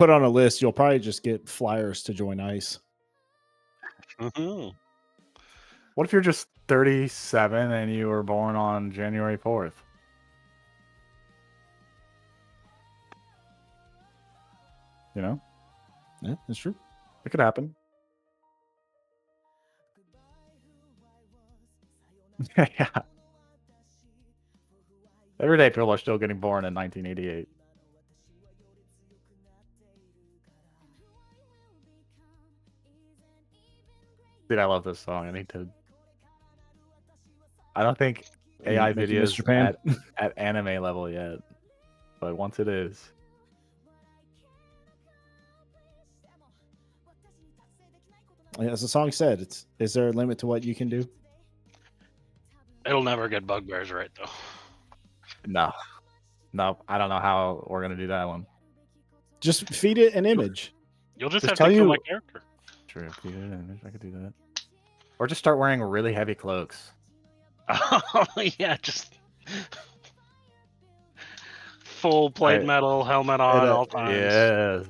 put on a list, you'll probably just get flyers to join ICE. Mm-hmm. What if you're just 37 and you were born on January 4th? You know? Yeah, that's true. It could happen. Yeah. Every day people are still getting born in 1988. Dude, I love this song. I don't think AI Make you miss videos Japan. at anime level yet, but once it is, as the song said, is there a limit to what you can do? It'll never get bugbears right though. no, I don't know how we're gonna do that one. Just feed it an image. You'll just Just have tell to kill you- my character. True, I could do that. Or just start wearing really heavy cloaks. Oh yeah, just full plate Right. metal helmet on all times. Yes.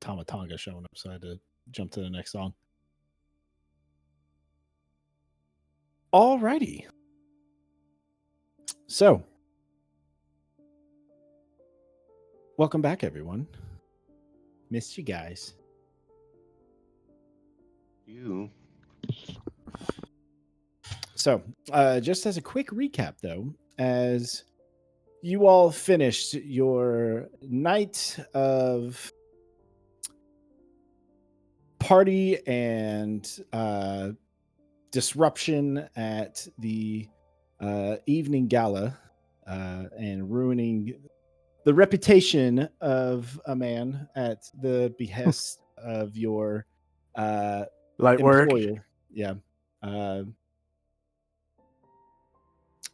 Tamatanga showing up, so I had to jump to the next song. Alrighty. So, welcome back, everyone. Missed you guys. You. So, just as a quick recap, though, as you all finished your night of party and disruption at the evening gala and ruining the reputation of a man at the behest of your Light work. employer. Yeah.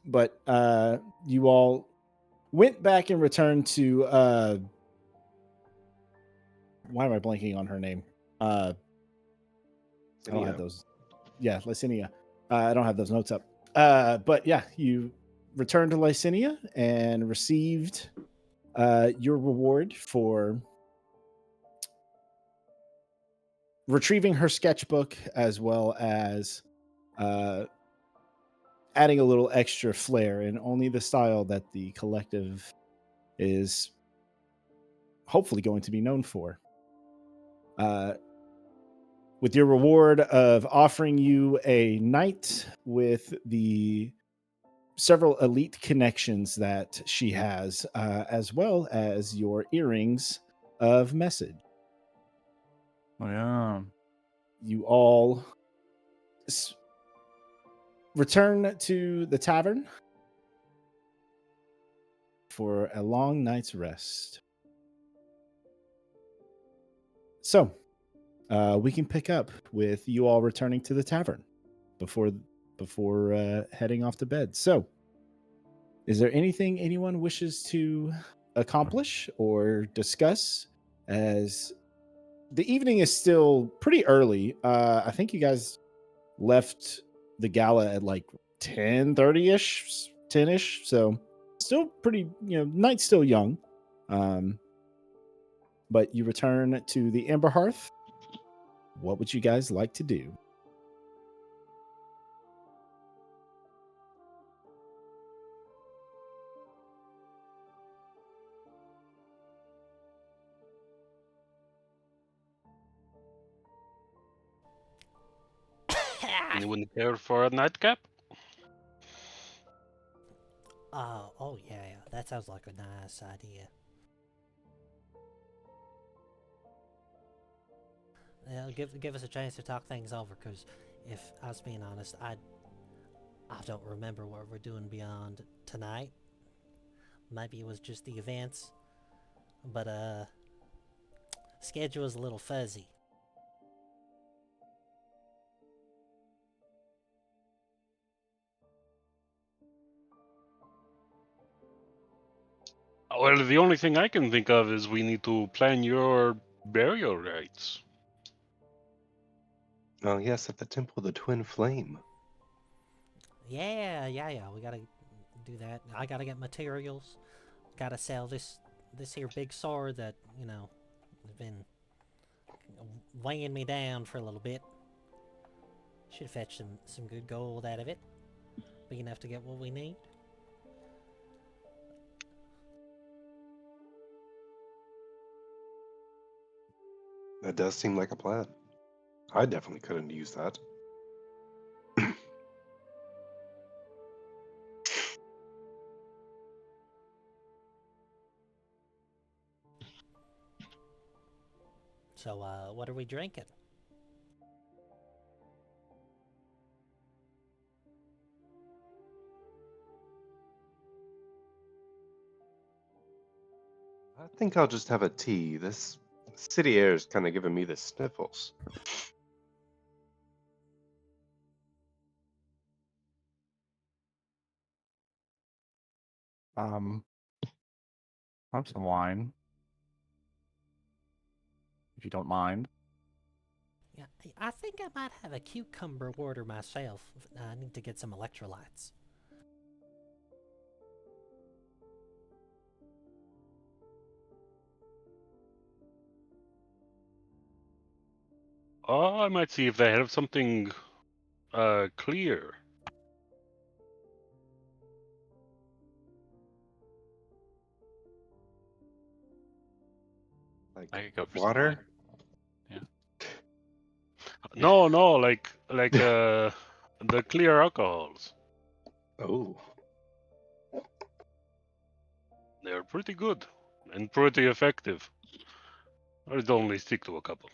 But you all went back and returned to why am I blanking on her name? I don't have those. Yeah, Lycinia. I don't have those notes up. But yeah, you returned to Lycinia and received your reward for retrieving her sketchbook, as well as adding a little extra flair in only the style that the collective is hopefully going to be known for. With your reward of offering you a night with the several elite connections that she has, as well as your earrings of message. Oh, yeah. You all return to the tavern for a long night's rest. So, we can pick up with you all returning to the tavern before heading off to bed. So, is there anything anyone wishes to accomplish or discuss? As the evening is still pretty early. I think you guys left the gala at like 10:30ish, 10ish. So still pretty, night's still young. But you return to the Ember Hearth. What would you guys like to do? You wouldn't care for a nightcap? Oh yeah, that sounds like a nice idea. Yeah, give us a chance to talk things over, because if I was being honest, I don't remember what we're doing beyond tonight. maybe it was just the events, but schedule is a little fuzzy. Well, the only thing I can think of is we need to plan your burial rites. Oh, yes, at the Temple of the Twin Flame. Yeah. We gotta do that. I gotta get materials. Gotta sell this here big sword that has been weighing me down for a little bit. Should fetch some good gold out of it. Big enough to get what we need. That does seem like a plan. I definitely couldn't use that. So, what are we drinking? I think I'll just have a tea. This city air is kind of giving me the sniffles. Have some wine, if you don't mind. Yeah, I think I might have a cucumber water myself. I need to get some electrolytes. Oh, I might see if they have something clear. Like I could go for some water? wine. No, like the clear alcohols. Oh, They're pretty good and pretty effective. I'd only stick to a couple.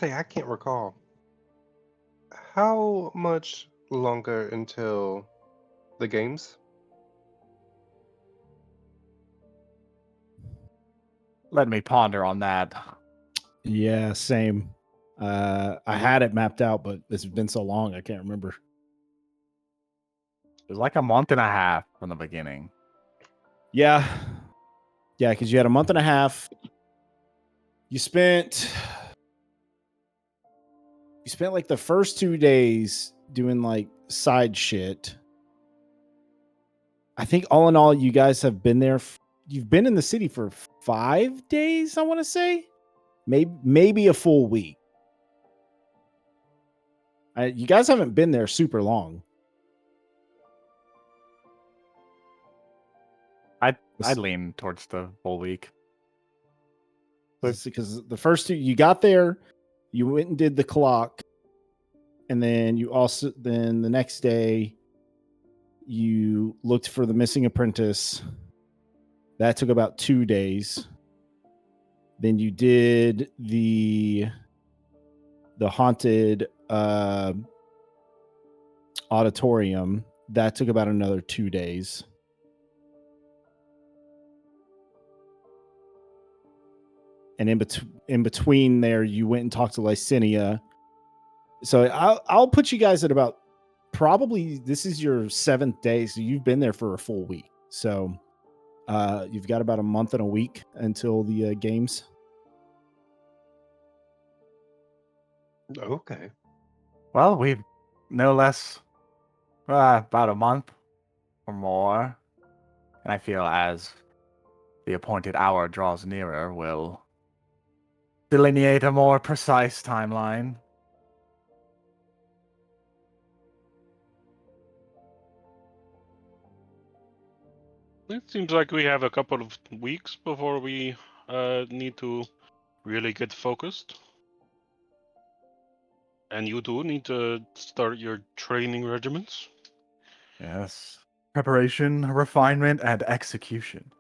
say I can't recall. How much longer until the games? Let me ponder on that. Yeah, same. I had it mapped out, but it's been so long I can't remember. It was like a month and a half from the beginning. Yeah, because you had a month and a half. You spent like the first 2 days doing like side shit. I think all in all, you guys have been there. You've been in the city for 5 days. I want to say, maybe a full week. You guys haven't been there super long. I'd lean towards the whole week. Because the first two, you got there, you went and did the clock, and then the next day you looked for the missing apprentice. That took about 2 days. Then you did the haunted auditorium. That took about another 2 days. And in between there, you went and talked to Lycinia. So I'll put you guys at about, probably this is your 7th day, so you've been there for a full week. So you've got about a month and a week until the games. Okay. Well, we've no less about a month or more. And I feel as the appointed hour draws nearer, we'll delineate a more precise timeline. It seems like we have a couple of weeks before we need to really get focused. And you do need to start your training regiments. Yes. Preparation, refinement, and execution.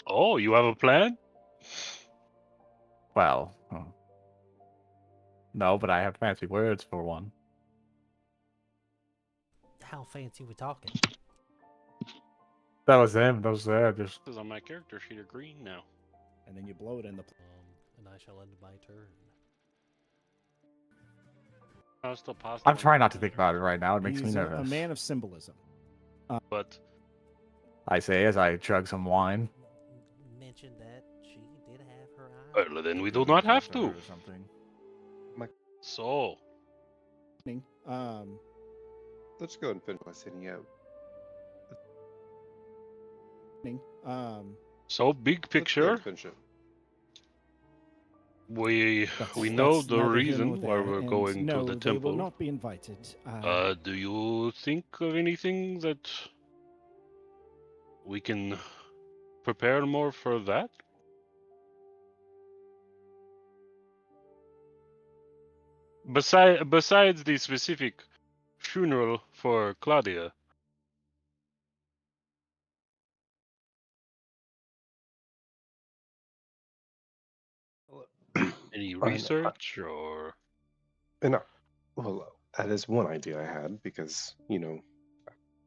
Oh, you have a plan? Well, no, but I have fancy words for one. How fancy we talking? That was them. Those there. Just This is on my character sheet are green now. And then you blow it in the. And I shall end my turn. No, it's still possible. I'm trying not to think about it right now. It makes me He's nervous. a man of symbolism. But I say as I chug some wine. Mentioned that she did have her eye. well, then we do not have to. Or something. So, Let's go and finish my city out. so big Let's go picture. and finish it. We that's- know that's the neither here reason nor why there, we're and going no, to the they will temple. not be invited. Do you think of anything that we can prepare more for that? Besides the specific funeral for Claudia. Any And, research or well, that is one idea I had because,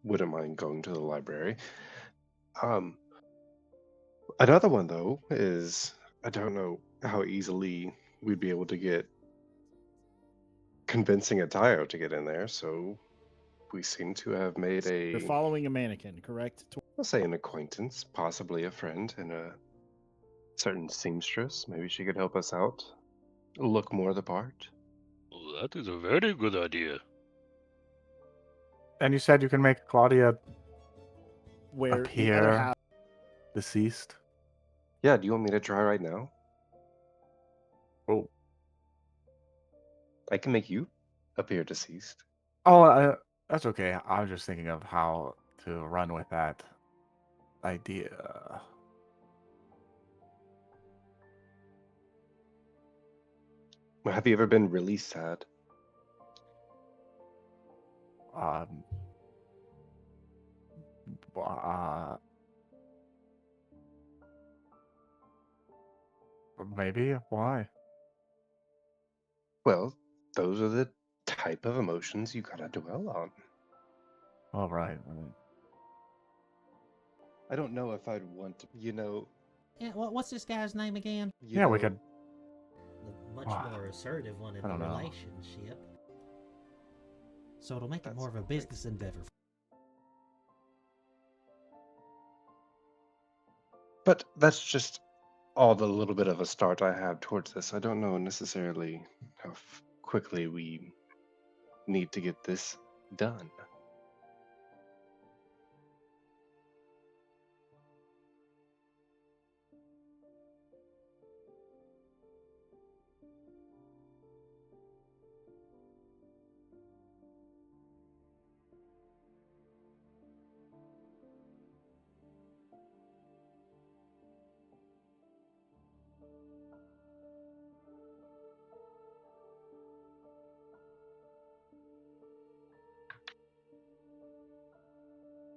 wouldn't mind going to the library. Another one though is I don't know how easily we'd be able to get convincing Atayo to get in there. So we seem to have made You're a, following a mannequin, correct? I'll say an acquaintance, possibly a friend, and a certain seamstress. Maybe she could help us out, look more the part. Oh, that is a very good idea. And you said you can make Claudia Where the other appear half. deceased. Yeah, do you want me to try right now? Oh, I can make you appear deceased. that's okay. I'm just thinking of how to run with that idea. Have you ever been really sad? Um, uh, maybe. Why? Well, those are the type of emotions you gotta dwell on. All right. I don't know if I'd want to, Yeah, what's this guy's name again? Yeah, we could. The much Ah, more assertive one in I the don't know. relationship. So it'll make it That's more of a great. business endeavor. But that's just all the little bit of a start I have towards this. I don't know necessarily how quickly we need to get this done.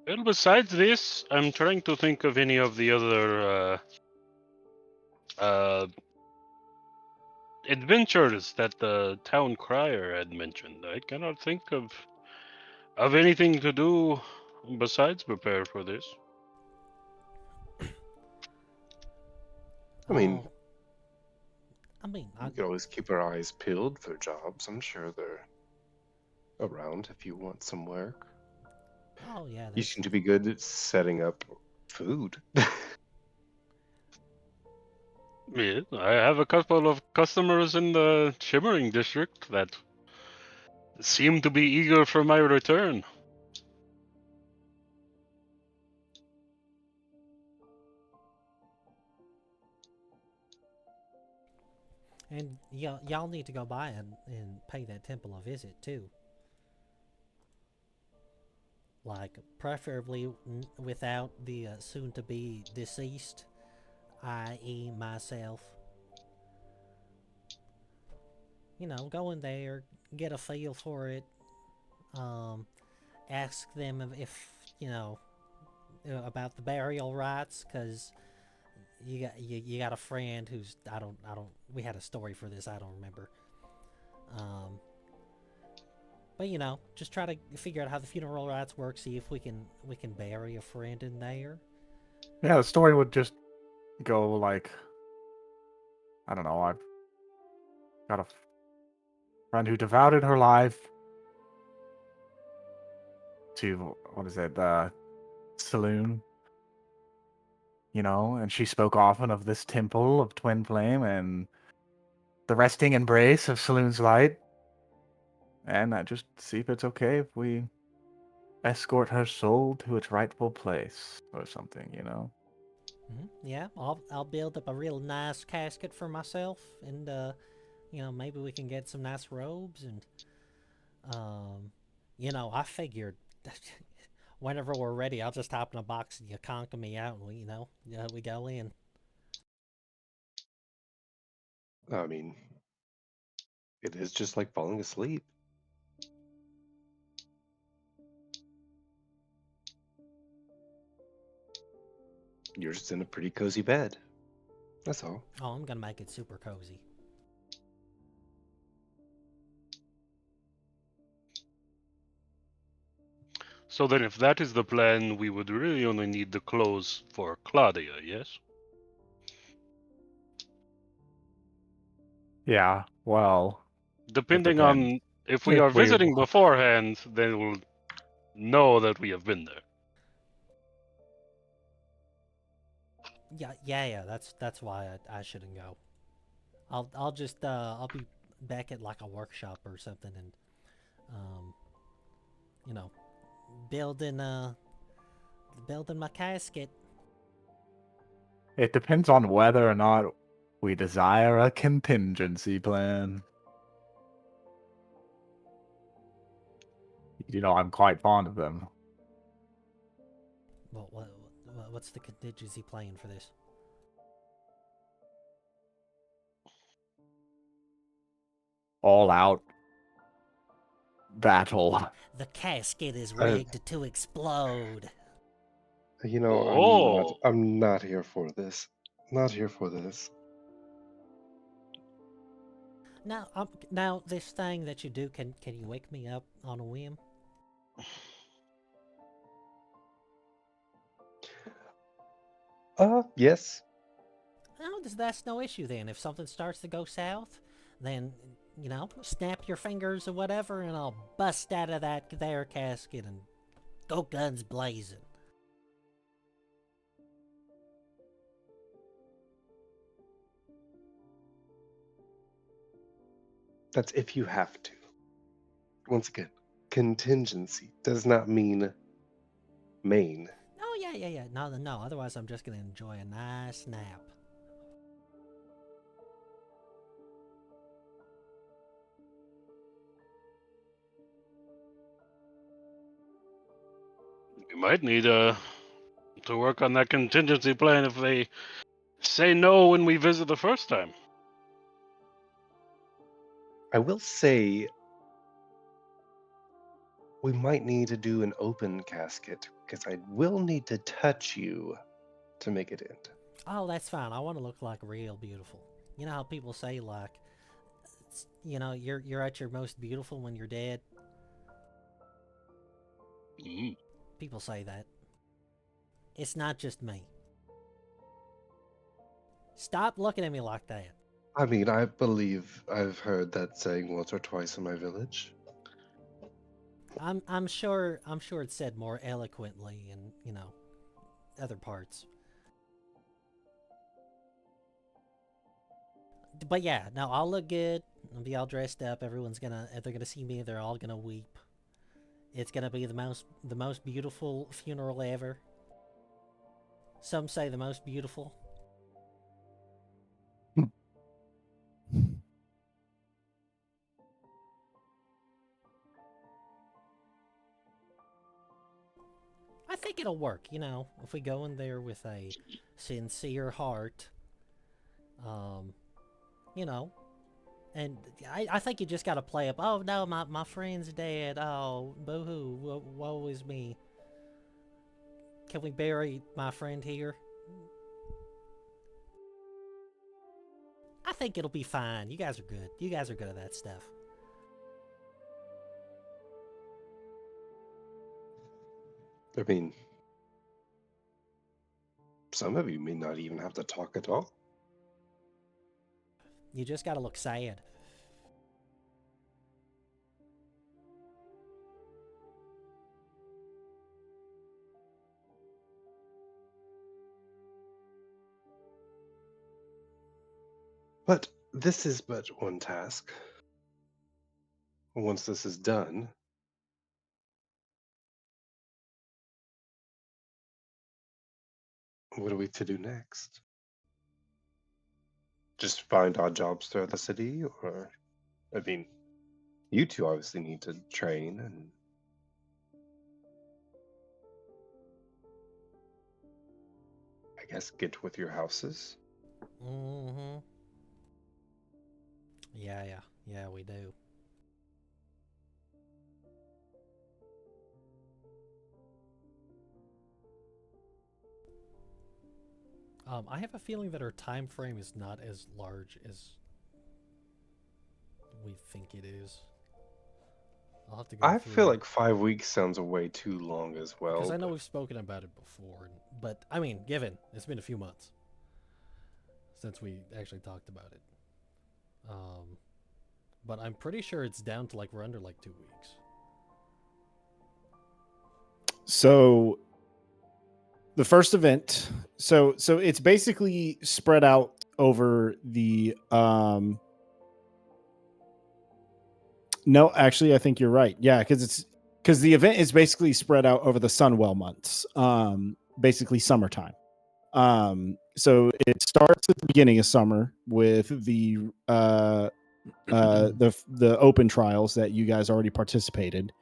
Well, besides this, I'm trying to think of any of the other adventures that the town crier had mentioned. I cannot think of anything to do besides prepare for this. I mean, Oh, I mean, we could always keep our eyes peeled for jobs. I'm sure they're around if you want some work. oh yeah, You that's, seem to be good at setting up food. Yeah, I have a couple of customers in the Shimmering District that seem to be eager for my return. and y'all need to go by and pay that temple a visit too. Like, preferably without the soon-to-be deceased, i.e., myself. Go in there, get a feel for it. Ask them if about the burial rites, because you got a friend who's I don't we had a story for this, I don't remember. Um, but you know, just try to figure out how the funeral rites work. See if we can bury a friend in there. Yeah, the story would just go like, I don't know, I've got a friend who devoted her life to, what is it, the saloon, you know, and she spoke often of this temple of Twin Flame and the resting embrace of Saloon's light. And I just see if it's okay if we escort her soul to its rightful place or something, you know? Yeah, I'll build up a real nice casket for myself, and you know, maybe we can get some nice robes, and um, you know, I figured whenever we're ready, I'll just hop in a box and you conquer me out, and we, you know, we go in. I mean, it is just like falling asleep. You're just in a pretty cozy bed. That's all. Oh, I'm gonna make it super cozy. So then, if that is the plan, we would really only need the clothes for Claudia, yes? Yeah, well, it Depending depends. on if we If are we visiting beforehand, then we'll know that we have been there. Yeah. That's why I shouldn't go. I'll just I'll be back at like a workshop or something, and um, you know, building building my casket. It depends on whether or not we desire a contingency plan. You know, I'm quite fond of them. What's the contingency plan for this? All out battle. The casket is Uh, rigged to explode. you know, Oh, I'm not here for this. Not here for this. Now this thing that you do, can you wake me up on a whim? Yes. No, that's no issue then. If something starts to go south, then you know, snap your fingers or whatever, and I'll bust out of that there casket and go guns blazing. That's if you have to. Once again, contingency does not mean main. Oh yeah. No. Otherwise, I'm just gonna enjoy a nice nap. we might need to work on that contingency plan if they say no when we visit the first time. I will say we might need to do an open casket because I will need to touch you to make it end. Oh, that's fine. I want to look like real beautiful. You know how people say like, you know, you're at your most beautiful when you're dead. Mm. People say that. It's not just me. Stop looking at me like that. I mean, I believe I've heard that saying once or twice in my village. I'm sure it's said more eloquently in, you know, other parts. But yeah, no, I'll look good. I'll be all dressed up. If they're gonna see me, they're all gonna weep. It's gonna be the most beautiful funeral ever. Some say the most beautiful. I think it'll work, you know, if we go in there with a sincere heart. Um, you know, and I think you just gotta play up. Oh no, my friend's dead. Oh, boo-hoo, woe is me. Can we bury my friend here? I think it'll be fine. You guys are good. You guys are good at that stuff. I mean, some of you may not even have to talk at all. You just gotta look sad. But this is but one task. Once this is done, what are we to do next? Just find odd jobs throughout the city? Or, I mean, you two obviously need to train and I guess get with your houses. Mm-hmm. Yeah, we do. I have a feeling that our time frame is not as large as we think it is. I'll have to go I through. feel like 5 weeks sounds way too long as well. Because I know but- we've spoken about it before, but I mean, given it's been a few months since we actually talked about it. But I'm pretty sure it's down to like we're under like 2 weeks. So the first event, so it's basically spread out over the no, actually I think you're right. Yeah, because the event is basically spread out over the Sunwell months. Basically summertime. So it starts at the beginning of summer with the open trials that you guys already participated,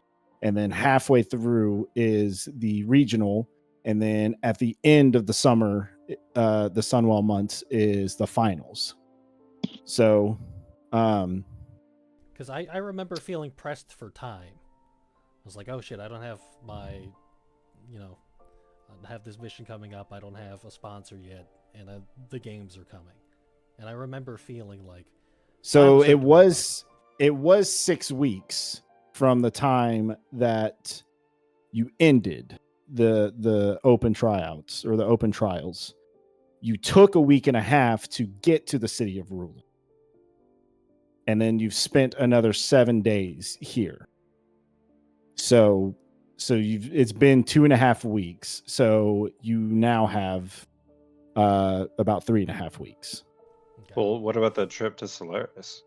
and then halfway through is the regional, and then at the end of the summer, the Sunwell months is the finals. So, Because I remember feeling pressed for time. I was like, oh shit, I don't have my, I have this mission coming up. I don't have a sponsor yet, and the games are coming. And I remember feeling like. so it was 6 weeks from the time that you ended the open tryouts or the open trials. You took a week and a half to get to the city of Rulin. And then you've spent another 7 days here. So it's been 2.5 weeks. So you now have about 3.5 weeks. Okay. Well, what about the trip to Solaris?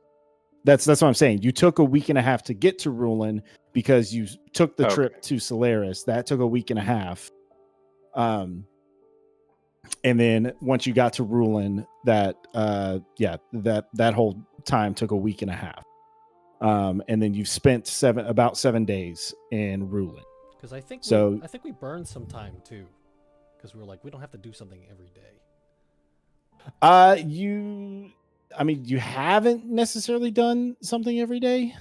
That's what I'm saying. You took a week and a half to get to Rulin because you took the trip to Solaris. That took a week and a half. And then once you got to Rulin, that whole time took a week and a half. And then you've spent about 7 days in Rulin. Because I think we burned some time too. Because we were like, we don't have to do something every day. You haven't necessarily done something every day.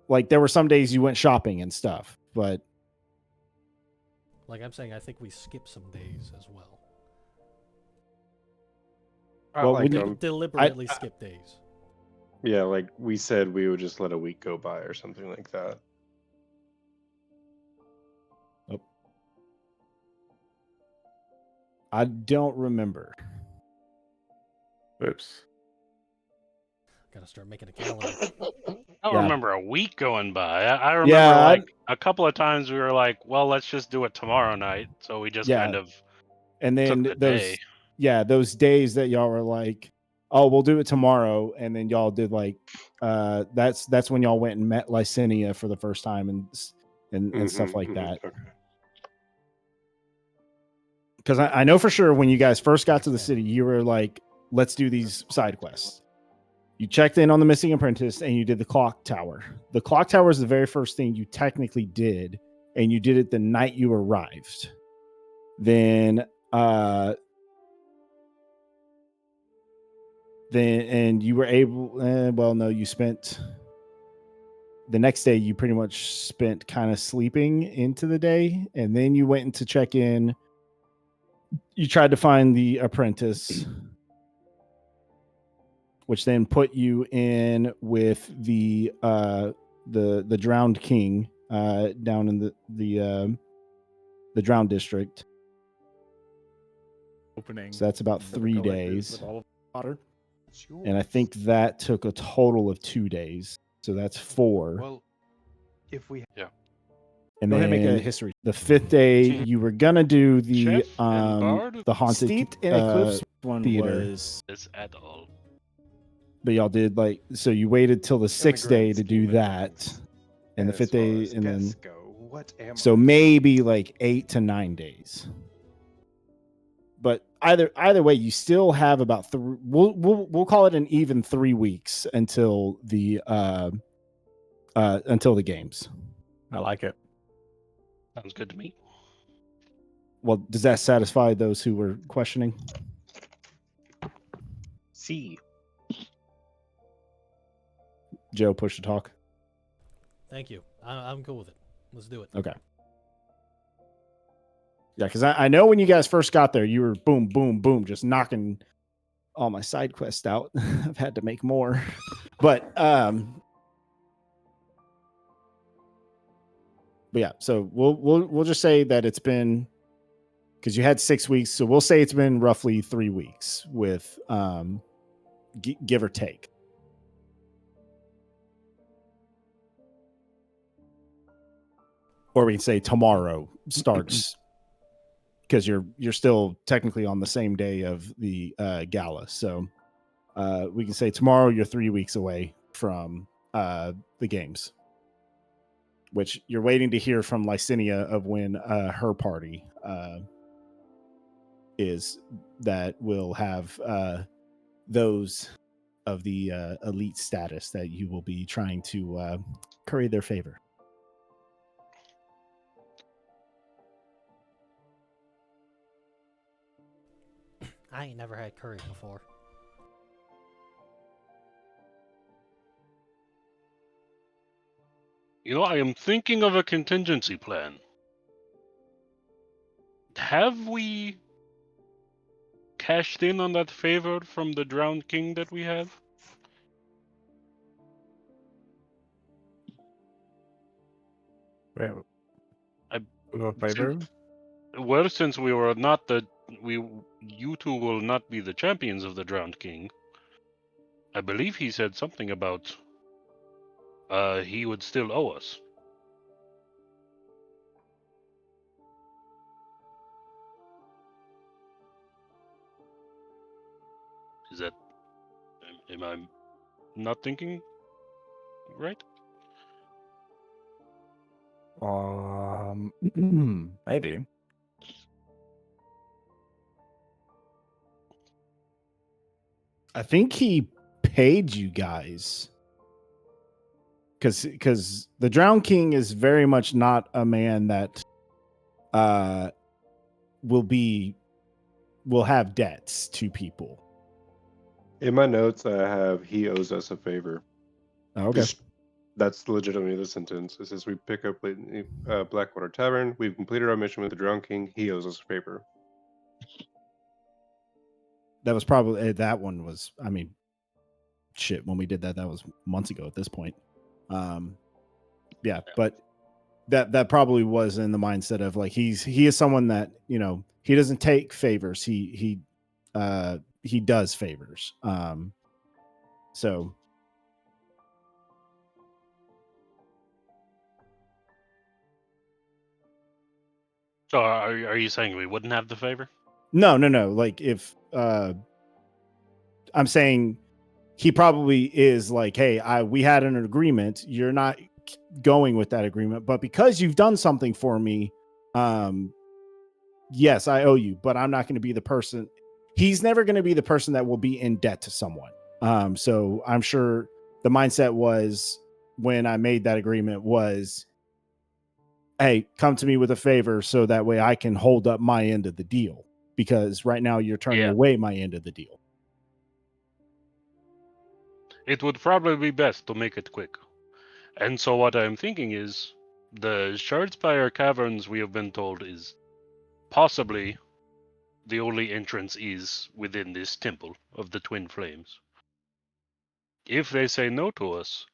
Like there were some days you went shopping and stuff, but like I'm saying, I think we skipped some days as well. Well, deliberately skip days. Yeah, like we said, we would just let a week go by or something like that. Oh. I don't remember. Oops. Gotta start making a calendar. I don't Yeah. remember a week going by. I remember like a couple of times we were like, well, let's just do it tomorrow night. So we just kind of and then took the day. those days that y'all were like, oh, we'll do it tomorrow, and then y'all did like that's when y'all went and met Lysenia for the first time and stuff like that. Okay. Because I know for sure when you guys first got to the city, you were like, let's do these side quests. You checked in on the missing apprentice and you did the clock tower. The clock tower is the very first thing you technically did, and you did it the night you arrived. Then you were able, you spent the next day, you pretty much spent kind of sleeping into the day, and then you went in to check in. You tried to find the apprentice. which then put you in with the drowned king down in the drowned district. Opening. So that's about the 3 collectors days. with all of the water. It's And I yours. think that took a total of 2 days. So that's 4. Well, if we And Go ahead and make a then history. the 5th day, Chief you were gonna do the Chef and Bard? the haunted Steeped in Eclipse one theater. was This at all. But y'all did like, so you waited till the in 6th the day grand to do scheme of that, things, and the as 5th far day, as and then guests go, what am so I? maybe like 8 to 9 days. But either way, you still have about we'll call it an even 3 weeks until the games. I like it. Sounds good to me. Well, does that satisfy those who were questioning? See, Joe, push to talk. Thank you. I'm cool with it. Let's do it. Okay. Yeah, because I know when you guys first got there, you were boom, boom, boom, just knocking all my side quests out. I've had to make more, but yeah. So we'll just say that it's been, because you had 6 weeks, so we'll say it's been roughly 3 weeks with give or take. Or we can say tomorrow starts, because you're still technically on the same day of the gala. So we can say tomorrow you're 3 weeks away from the games, which you're waiting to hear from Lycinia of when her party is, that will have those of the elite status that you will be trying to curry their favor. I ain't never had curry before. You know, I am thinking of a contingency plan. Have we cashed in on that favor from the drowned king that we have? Wait, I- a favor? Well, since we were not you two will not be the champions of the drowned king. I believe he said something about he would still owe us. Is that, am I not thinking right? Maybe. I think he paid you guys, because the Drowned King is very much not a man that will have debts to people. in my notes, I have he owes us a favor. Okay. That's legitimately the sentence. It says we pick up Blackwater Tavern. We've completed our mission with the Drowned King. He owes us a favor. That was probably, that one was, I mean, shit, when we did that was months ago at this point. Yeah, but that probably was in the mindset of like, he is someone that, you know, he doesn't take favors. He does favors. So So are you saying we wouldn't have the favor? no. Like if I'm saying he probably is like, hey, we had an agreement. You're not going with that agreement, but because you've done something for me, yes, I owe you, but I'm not going to be the person. He's never going to be the person that will be in debt to someone. So I'm sure the mindset was, when I made that agreement, was, hey, come to me with a favor so that way I can hold up my end of the deal, because right now you're turning Yeah. away my end of the deal. It would probably be best to make it quick. And so what I'm thinking is, the Shardspire Caverns, we have been told, is possibly the only entrance is within this temple of the Twin Flames. if they say no to us,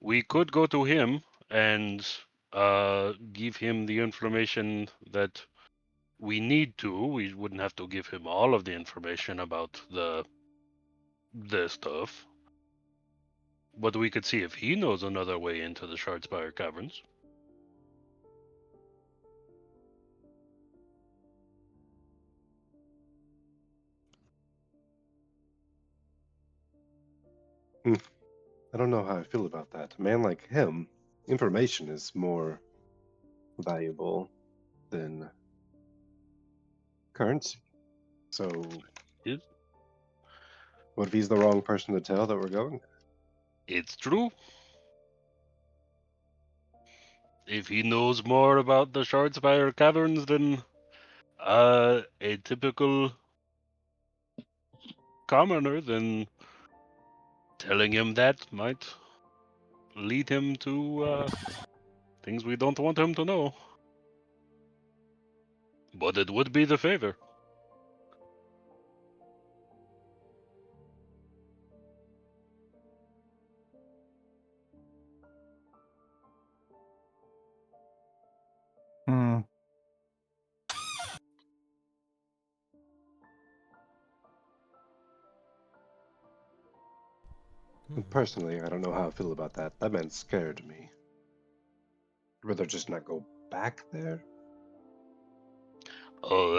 we could go to him and give him the information that we need to. We wouldn't have to give him all of the information about the stuff, but we could see if he knows another way into the Shardspire Caverns. I don't know how I feel about that. A man like him, information is more valuable than currency. So, It, what if he's the wrong person to tell that we're going? it's true. If he knows more about the Shardspire Caverns than a typical commoner, then telling him that might lead him to things we don't want him to know. But it would be the favor. Hmm. And personally, I don't know how I feel about that. That man scared me. I'd rather just not go back there. Oh,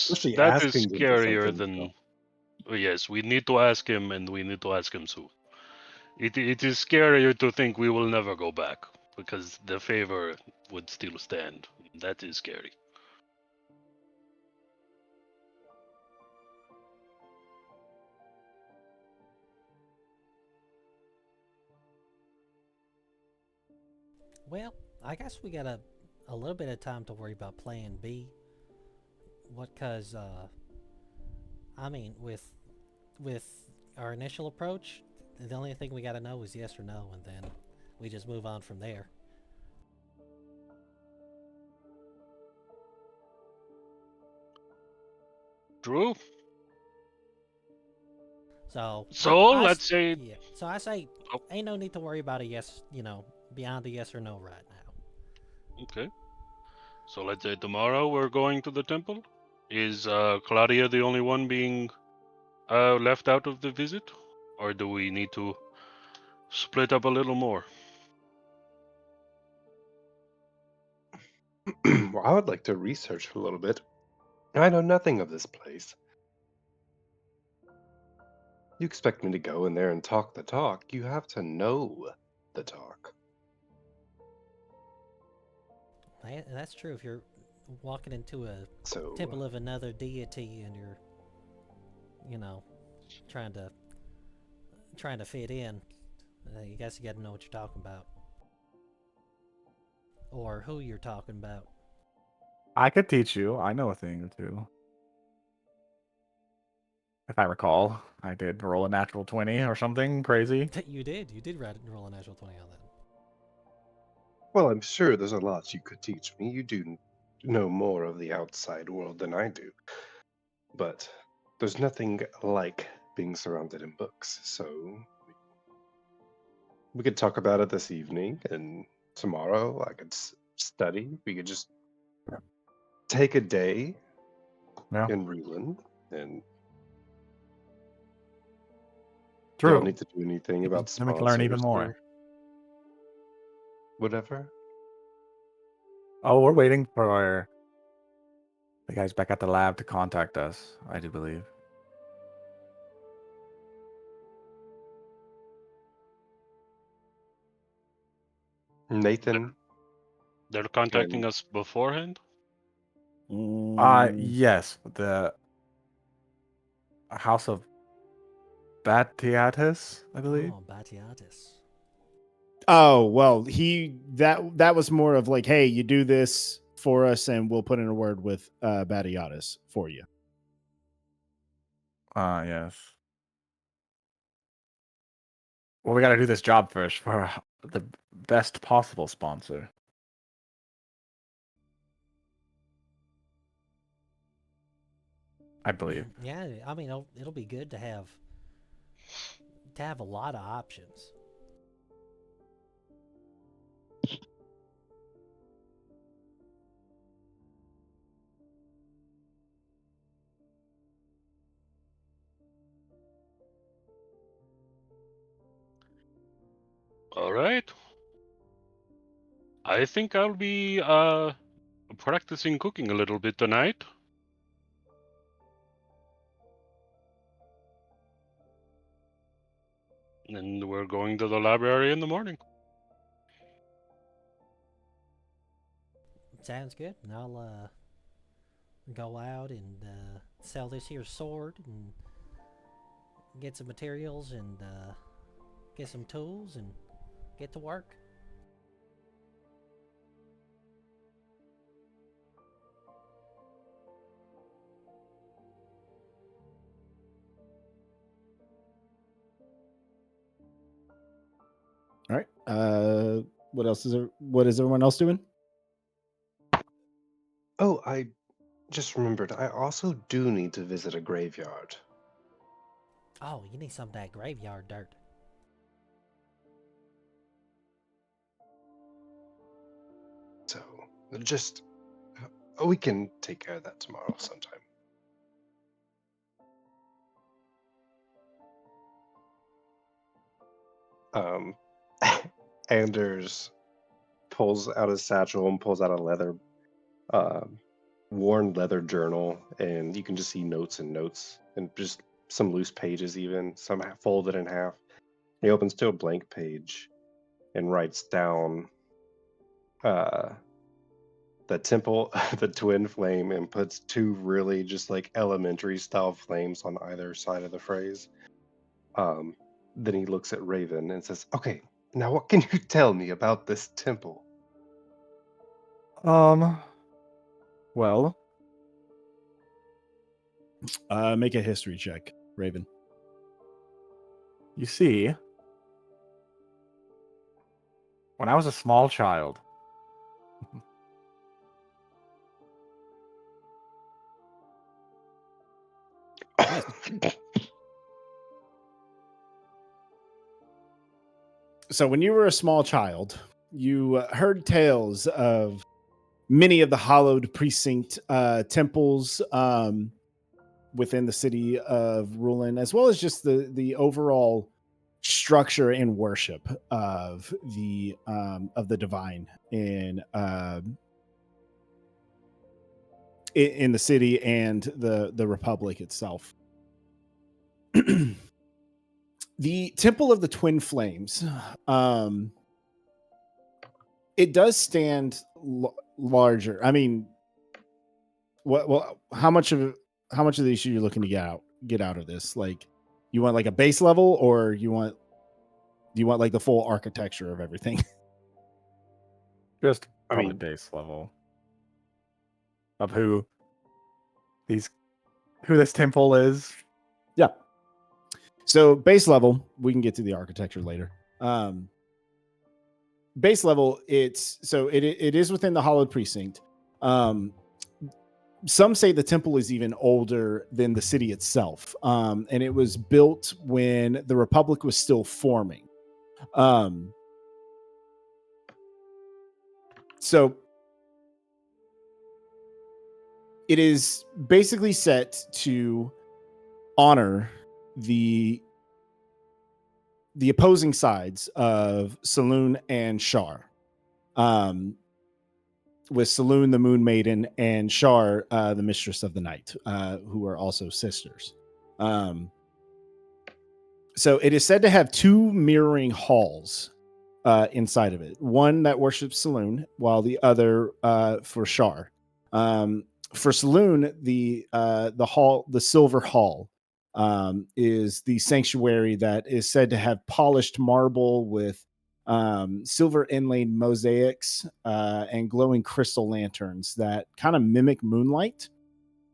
Especially that is asking him for scarier something. than. Oh, yes, we need to ask him, and we need to ask him soon. It is scarier to think we will never go back because the favor would still stand. That is scary. Well, I guess we got a little bit of time to worry about Plan B. What? Cause I mean, with our initial approach, the only thing we got to know is yes or no, and then we just move on from there. True. So So let's say. yeah. So I say, Oh, ain't no need to worry about a yes. Beyond a yes or no right now. okay. So let's say tomorrow we're going to the temple. Is Claudia the only one being left out of the visit, or do we need to split up a little more? Well, I would like to research a little bit. I know nothing of this place. You expect me to go in there and talk the talk. You have to know the talk. That's true. If you're walking into a So, temple of another deity and you're, you know, trying to fit in, you guess you got to know what you're talking about or who you're talking about. I could teach you. I know a thing or two. If I recall, I did roll a natural 20 or something crazy. You did roll a natural 20 on that. well, I'm sure there's a lot you could teach me. You do know more of the outside world than I do. But there's nothing like being surrounded in books. So, we could talk about it this evening, and tomorrow I could study. We could just take a day Yeah, in Reland, and you don't true. need to do anything about Then we can learn even sponsors more. or whatever. Oh, we're waiting for the guys back at the lab to contact us, I do believe. Nathan They're contacting and us beforehand. Mm, Yes, the House of Batiatus, I believe. Oh, Batiatus. oh well, that was more of like, hey, you do this for us, and we'll put in a word with Batiotis for you. Yes. Well, we got to do this job first for the best possible sponsor. I believe. Yeah, I mean, it'll be good to have to have a lot of options. All right. I think I'll be practicing cooking a little bit tonight. And we're going to the library in the morning. Sounds good. And I'll go out and sell this here sword and get some materials and get some tools and get to work. All right. What else is there? What is everyone else doing? Oh, I just remembered. I also do need to visit a graveyard. Oh, you need some of that graveyard dirt. So, just we can take care of that tomorrow sometime. Um, Anders pulls out his satchel and pulls out a leather, worn leather journal, and you can just see notes and just some loose pages, even some folded in half. He opens to a blank page and writes down the temple, the twin flame, and puts two really just like elementary style flames on either side of the phrase. Then he looks at Raven and says, "Okay, now what can you tell me about this temple?" Well, Make a history check, Raven. you see, when I was a small child, So when you were a small child, you heard tales of many of the hallowed precinct temples within the city of Rulin, as well as just the overall structure and worship of the divine in the city and the republic itself. The Temple of the Twin Flames, it does stand larger. I mean, well, how much of these are you looking to get out of this? Like, you want like a base level, or do you want like the full architecture of everything? just I probably mean- base level of who this temple is. Yeah. So base level, we can get to the architecture later. Base level, it is within the Hallowed Precinct. Some say the temple is even older than the city itself, and it was built when the Republic was still forming. So it is basically set to honor the opposing sides of Saloon and Shar. With Saloon, the Moon Maiden, and Shar, the Mistress of the Night, who are also sisters. So it is said to have two mirroring halls inside of it. One that worships Saloon, while the other for Shar. For Saloon, the Silver Hall, is the sanctuary that is said to have polished marble with silver inlaid mosaics and glowing crystal lanterns that kind of mimic moonlight.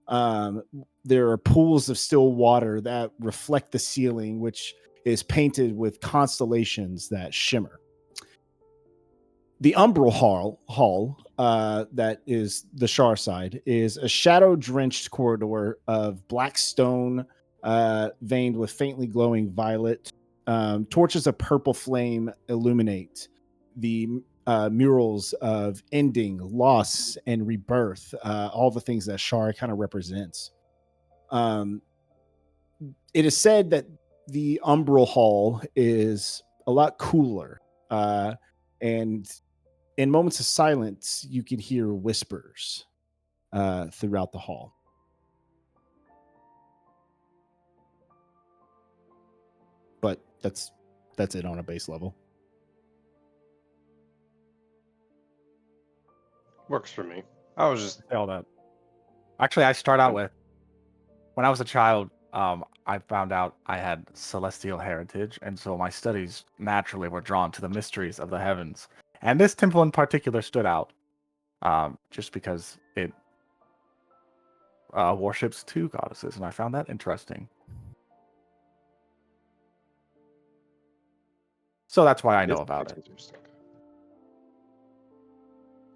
There are pools of still water that reflect the ceiling, which is painted with constellations that shimmer. The Umbral Hall, that is the Shar side, is a shadow-drenched corridor of black stone, veined with faintly glowing violet, torches of purple flame illuminate the murals of ending, loss, and rebirth. All the things that Shar kind of represents. It is said that the Umbral Hall is a lot cooler, and in moments of silence, you can hear whispers throughout the hall. But that's it on a base level. Works for me. I was just All that. Actually, I start out with when I was a child. I found out I had celestial heritage, and so my studies naturally were drawn to the mysteries of the heavens. And this temple in particular stood out, just because it worships two goddesses, and I found that interesting. So that's why I know about it. Interesting.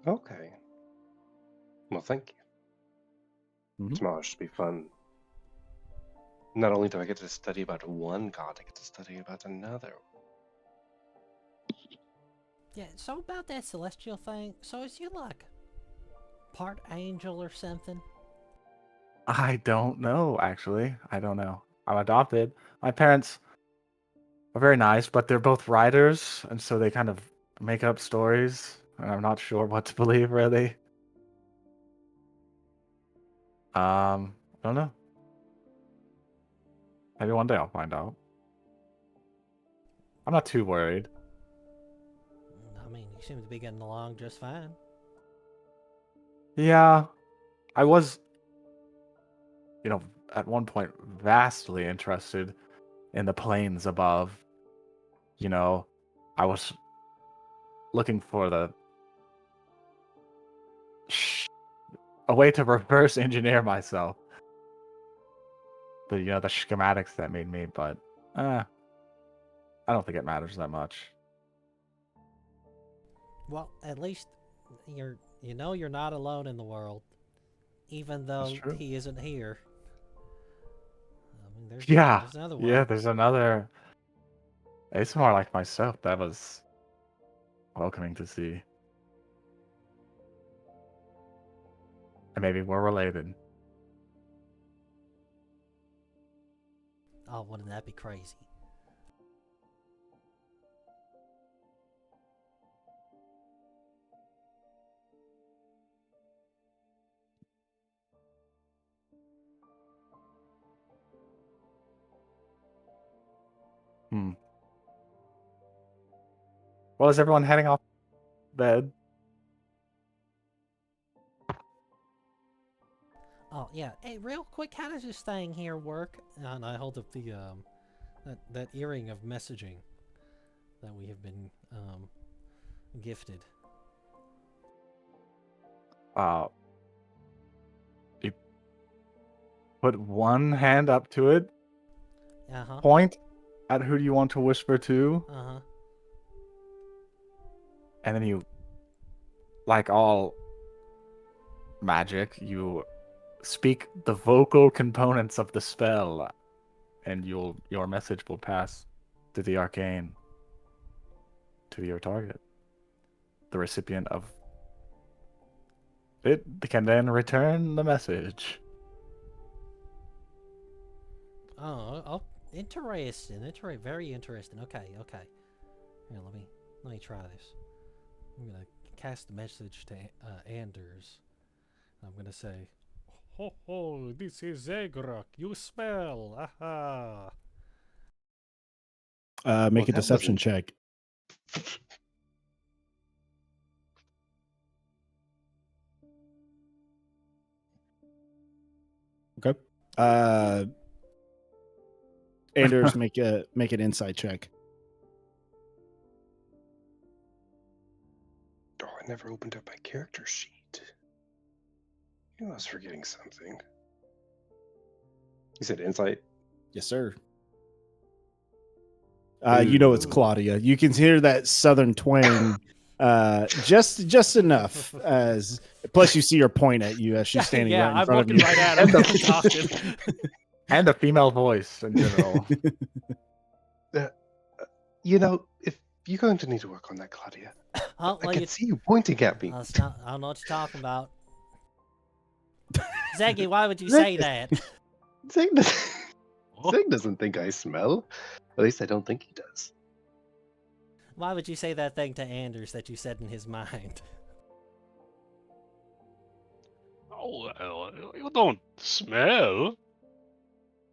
Okay. Well, thank you. Mhm. Tomorrow should be fun. Not only do I get to study about one god, I get to study about another. Yeah, so about that celestial thing, so is you like part angel or something? I don't know, actually. I don't know. I'm adopted. My parents are very nice, but they're both writers, and so they kind of make up stories, and I'm not sure what to believe, really. I don't know. Maybe one day I'll find out. I'm not too worried. I mean, you seem to be getting along just fine. Yeah, I was, at one point vastly interested in the planes above. I was looking for a way to reverse engineer myself. The schematics that made me, but I don't think it matters that much. Well, at least you're not alone in the world, even though That's true. he isn't here. I mean, there's another one. Yeah, there's another ASMR like myself. That was welcoming to see. And maybe we're related. Oh, wouldn't that be crazy? Well, is everyone heading off bed? Oh yeah. Hey, real quick, how does this thing here work? And I hold up the that earring of messaging that we have been gifted. You put one hand up to it, Uh-huh. point at who do you want to whisper to, Uh-huh. and then you, like all magic, you speak the vocal components of the spell, and your message will pass to the arcane, to your target. The recipient of it can then return the message. Oh, interesting. Very interesting. Okay. Here, let me try this. I'm gonna cast the message to Anders. I'm gonna say, "Ho, this is Zagrok. You smell. Aha." Make a that deception wasn't- check. Okay. Anders, make an insight check. Oh, I never opened up my character sheet. I was forgetting something. You said insight? Yes, sir. It's Ooh. Claudia. You can hear that southern twang just enough as plus you see her point at you as she's standing right in I'm front of looking you. right at him and talking. And a female voice in general. You know, if you're going to need to work on that, Claudia, Oh, I well, can see you pointing at me. it's not, I don't know what you're talking about. Zaggy, why would you Zeg say is- that? Zeg doesn't, Oh, Zeg doesn't think I smell. At least I don't think he does. Why would you say that thing to Anders that you said in his mind? oh well, you don't smell.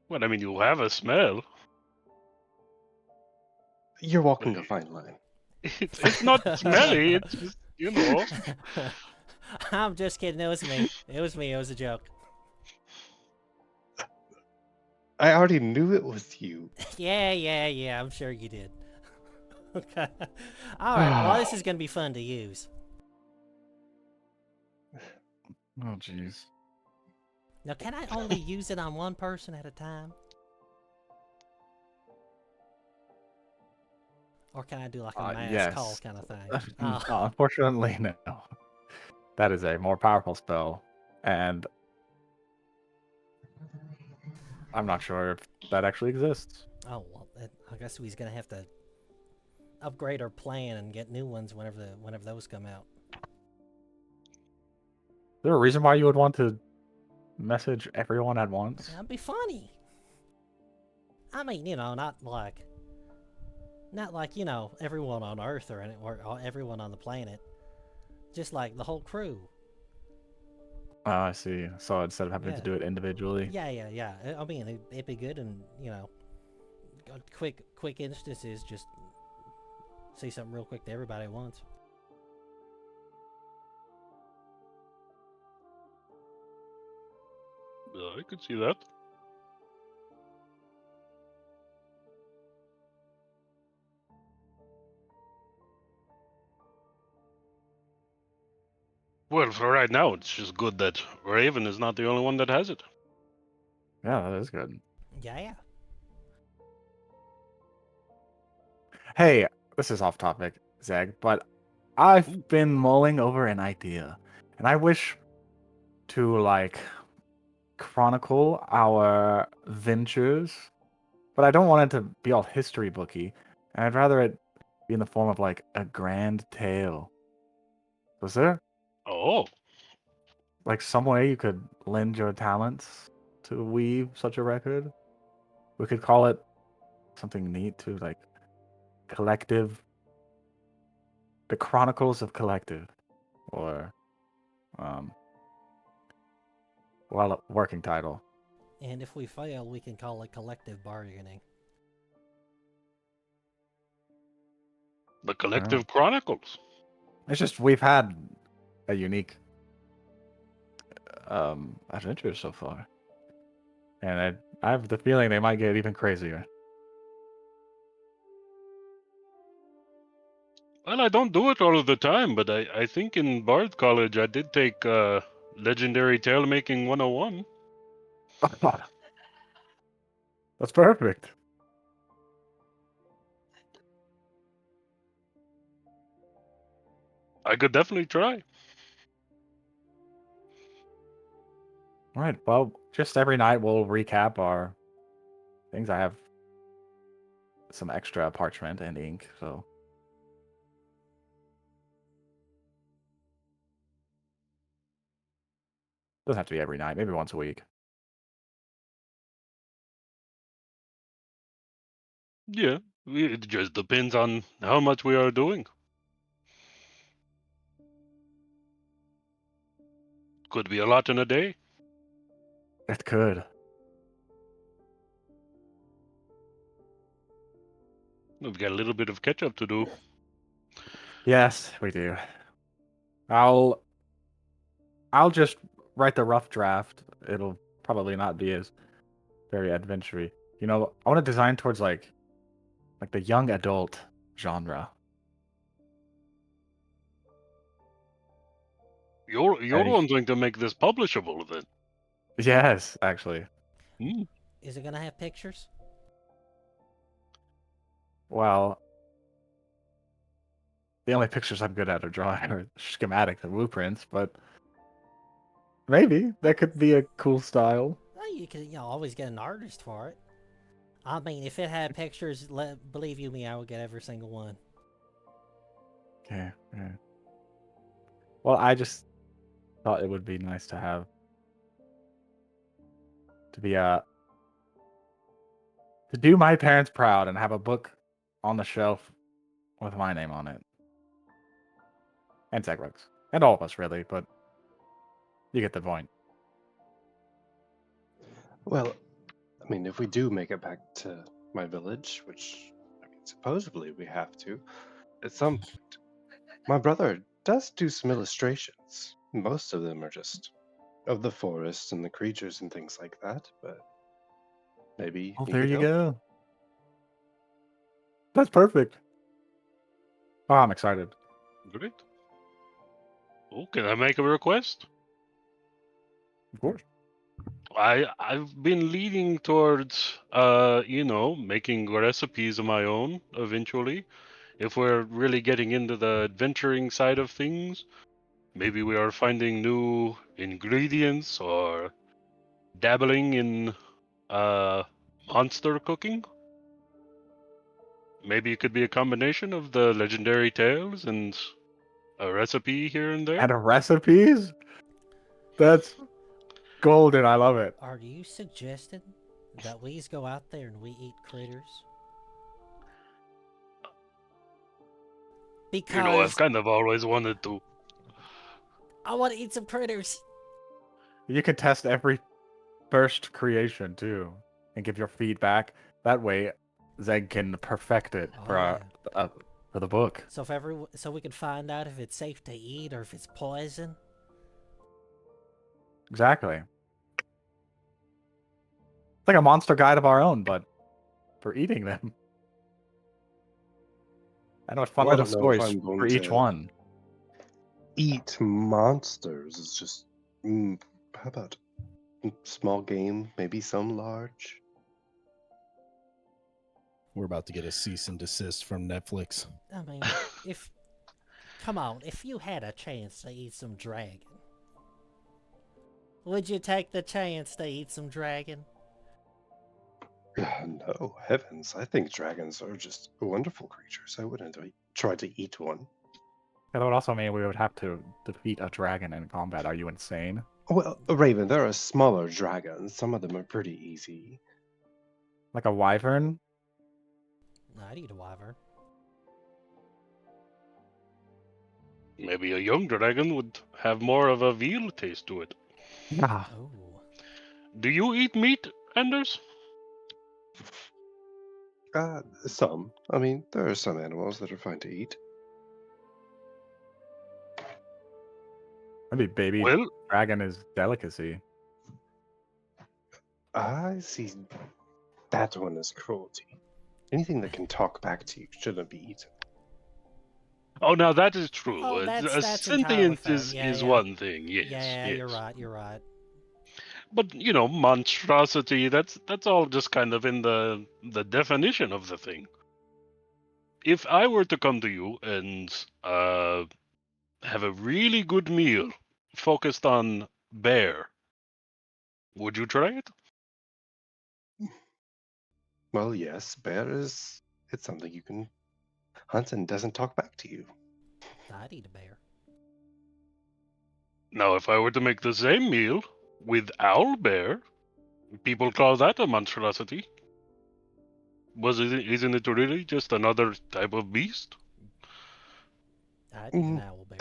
Well, I mean, you have a smell. You're walking a But fine line. it's not smelly. It's just, you know. I'm just kidding. It was me. It was me. It was a joke. I already knew it was you. Yeah. I'm sure you did. Okay. All right. Well, this is gonna be fun to use. Oh, jeez. Now, can I only use it on one person at a time? Or can I do like a mass call Yes. kind of thing? Oh, Unfortunately, no. That is a more powerful spell, and I'm not sure if that actually exists. oh well. I guess we's gonna have to upgrade our plan and get new ones whenever those come out. Is there a reason why you would want to message everyone at once? That'd be funny. I mean, not like everyone on Earth or everyone on the planet. Just like the whole crew. Oh, I see. So instead of having to Yeah. do it individually. Yeah. I mean, it'd be good, and quick instances. Just say something real quick to everybody at once. I could see that. Well, for right now, it's just good that Raven is not the only one that has it. Yeah, that is good. Yeah. Hey, this is off topic, Zeg, but I've been mulling over an idea, and I wish to chronicle our ventures, but I don't want it to be all history booky, and I'd rather it be in the form of like a grand tale. Was there Oh, like some way you could lend your talents to weave such a record? We could call it something neat to like collective, the Chronicles of Collective, or well, a working title. And if we fail, we can call it collective bargaining. the Collective Chronicles. It's just we've had a unique adventure so far, and I have the feeling they might get even crazier. Well, I don't do it all of the time, but I think in Bard College I did take Legendary Tale Making 101. That's perfect. I could definitely try. All right. Well, just every night we'll recap our things. I have some extra parchment and ink, so doesn't have to be every night. Maybe once a week. Yeah, it just depends on how much we are doing. Could be a lot in a day. It could. We've got a little bit of catch up to do. Yes, we do. I'll just write the rough draft. It'll probably not be as very adventure-y. I want to design towards like the young adult genre. You're Hey. one going to make this publishable then. Yes, actually. Hmm. Is it gonna have pictures? Well, the only pictures I'm good at are drawing or schematics and blueprints, but maybe that could be a cool style. Oh, you can always get an artist for it. I mean, if it had pictures, believe you me, I would get every single one. Okay. Okay. Well, I just thought it would be nice to have to be to do my parents proud and have a book on the shelf with my name on it. And Zegwig's. And all of us really, but you get the point. Well, I mean, if we do make it back to my village, which I mean, supposedly we have to, at some point, my brother does do some illustrations. Most of them are just of the forest and the creatures and things like that, but maybe Oh, he there could you help. go. That's perfect. Oh, I'm excited. Great. Oh, can I make a request? Of course. I've been leaning towards making recipes of my own eventually. If we're really getting into the adventuring side of things, maybe we are finding new ingredients or dabbling in uh monster cooking. Maybe it could be a combination of the legendary tales and a recipe here and there. And recipes? That's golden. I love it. Are you suggesting that we go out there and we eat critters? You know, I've Because kind of always wanted to. I want to eat some critters. You can test every first creation too and give your feedback. That way, Zeg can perfect it Oh for yeah. for the book. So so we can find out if it's safe to eat or if it's poison. Exactly. It's like a monster guide of our own, but for eating them. I know fun Well, I little don't know if stories I'm going for each to one. eat monsters. It's just, how about small game, maybe some large? We're about to get a cease and desist from Netflix. I mean, if come on, if you had a chance to eat some dragon, would you take the chance to eat some dragon? No, heavens. I think dragons are just wonderful creatures. I wouldn't try to eat one. That would also mean we would have to defeat a dragon in combat. Are you insane? Well, Raven, there are smaller dragons. Some of them are pretty easy. Like a wyvern? I'd eat a wyvern. Maybe a young dragon would have more of a veal taste to it. Yeah. Oh, Do you eat meat, Anders? Some. I mean, there are some animals that are fine to eat. Maybe baby Well, dragon is delicacy. I see. That one is cruelty. Anything that can talk back to you shouldn't be eaten. oh, now that is true. oh, A that's entirely sentient fair. Yeah, is yeah, one thing, yes, yeah. yes. You're right. You're right. But monstrosity, that's all just kind of in the definition of the thing. If I were to come to you and have a really good meal focused on bear, would you try it? Well, yes, bear is. It's something you can hunt and doesn't talk back to you. I'd eat a bear. Now, if I were to make the same meal with owl bear, people call that a monstrosity. Isn't it really just another type of beast? I'd eat an Mm, owl bear.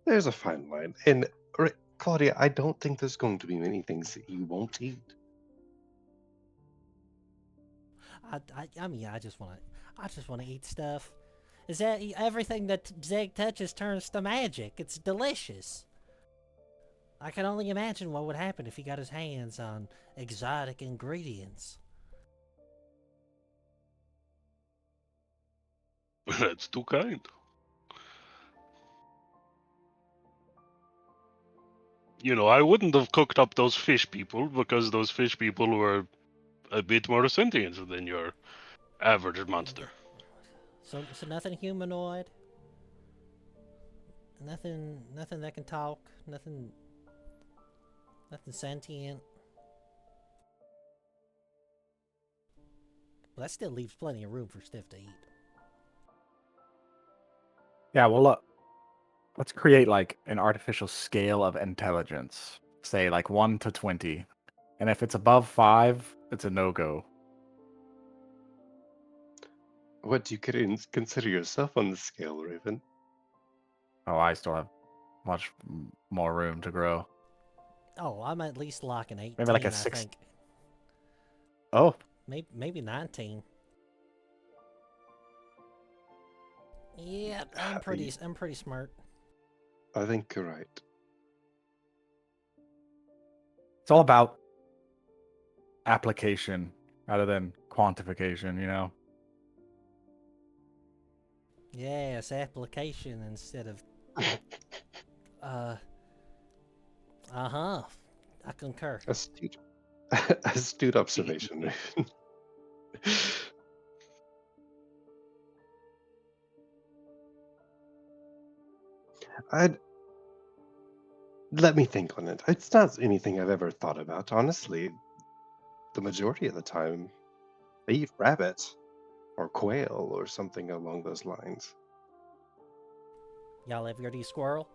there's a fine line, and Claudia, I don't think there's going to be many things that you won't eat. I mean, I just want to eat stuff. Is that everything that Zeg touches turns to magic? It's delicious. I can only imagine what would happen if he got his hands on exotic ingredients. That's too kind. I wouldn't have cooked up those fish people because those fish people were a bit more sentient than your average monster. So nothing humanoid. Nothing that can talk. Nothing sentient. Well, that still leaves plenty of room for Stiff to eat. Yeah, well, look, let's create like an artificial scale of intelligence. Say like 1 to 20. And if it's above 5, it's a no-go. What do you consider yourself on the scale, Raven? Oh, I still have much more room to grow. Oh, I'm at least like an 18, Maybe like a I 6. think. Oh, Maybe 19. Yeah, I'm pretty smart. I think you're right. it's all about application rather than quantification, you know? Yes, application instead of uh uh-huh. I concur. Astute, astute observation, Raven. I'd let me think on it. It's not anything I've ever thought about, honestly. The majority of the time, I eat rabbit or quail or something along those lines. Y'all ever eat squirrel?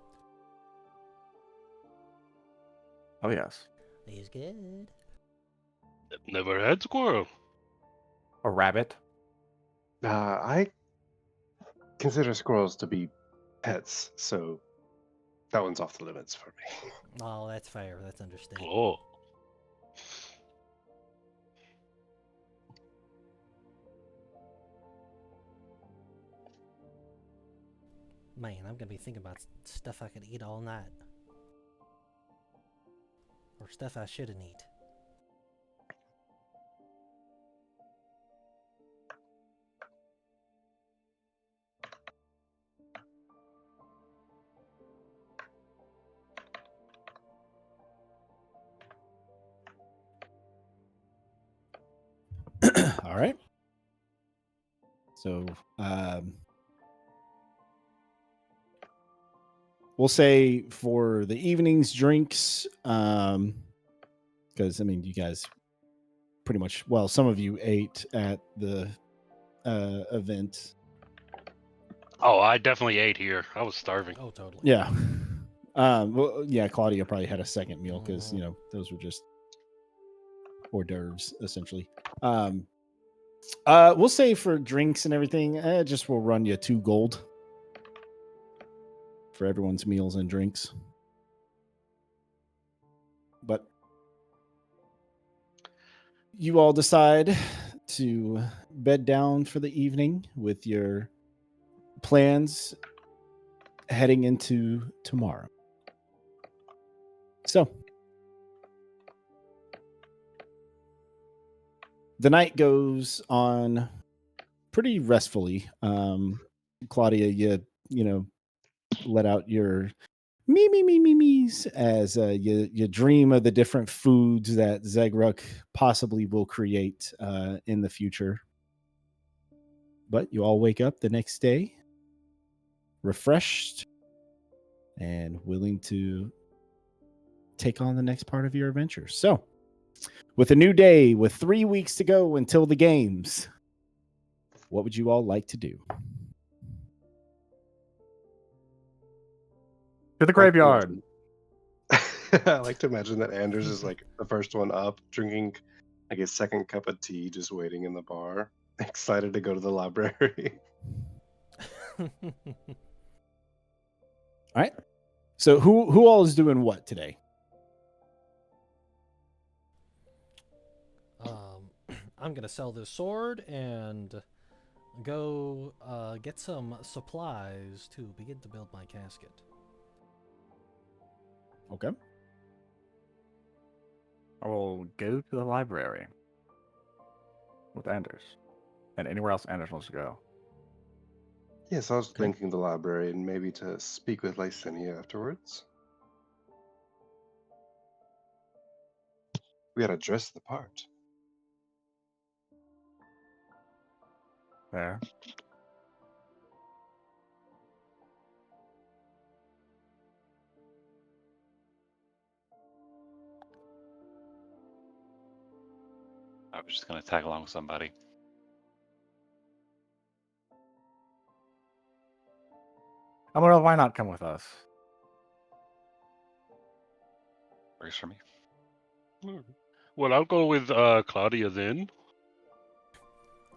Oh, yes. He's good. Never had squirrel. Or rabbit. I consider squirrels to be pets, so that one's off the limits for me. Oh, that's fair. That's understood. Oh. Man, I'm gonna be thinking about stuff I could eat all night. Or stuff I shouldn't eat. All right. So we'll say for the evening's drinks, because I mean, you guys pretty much, well, some of you ate at the event. Oh, I definitely ate here. I was starving. Oh, totally. Yeah. Well, yeah, Claudia probably had a second meal because, you know, those were just hors d'oeuvres essentially. We'll say for drinks and everything, just we'll run you 2 gold for everyone's meals and drinks. But you all decide to bed down for the evening with your plans heading into tomorrow. So the night goes on pretty restfully. Claudia, you know, let out your me's as you dream of the different foods that Zegruk possibly will create in the future. But you all wake up the next day refreshed and willing to take on the next part of your adventure. So, with a new day, with 3 weeks to go until the games, what would you all like to do? To the graveyard. I like to imagine that Anders is like the first one up, drinking like his second cup of tea, just waiting in the bar, excited to go to the library. All right. So who all is doing what today? I'm gonna sell this sword and go get some supplies to begin to build my casket. Okay. I will go to the library with Anders. And anywhere else Anders wants to go. Yes, I was Okay. thinking the library and maybe to speak with Lysenia afterwards. We gotta dress the part. There. I was just gonna tag along with somebody. Amaro, why not come with us? Works for me. Well, I'll go with Claudia then.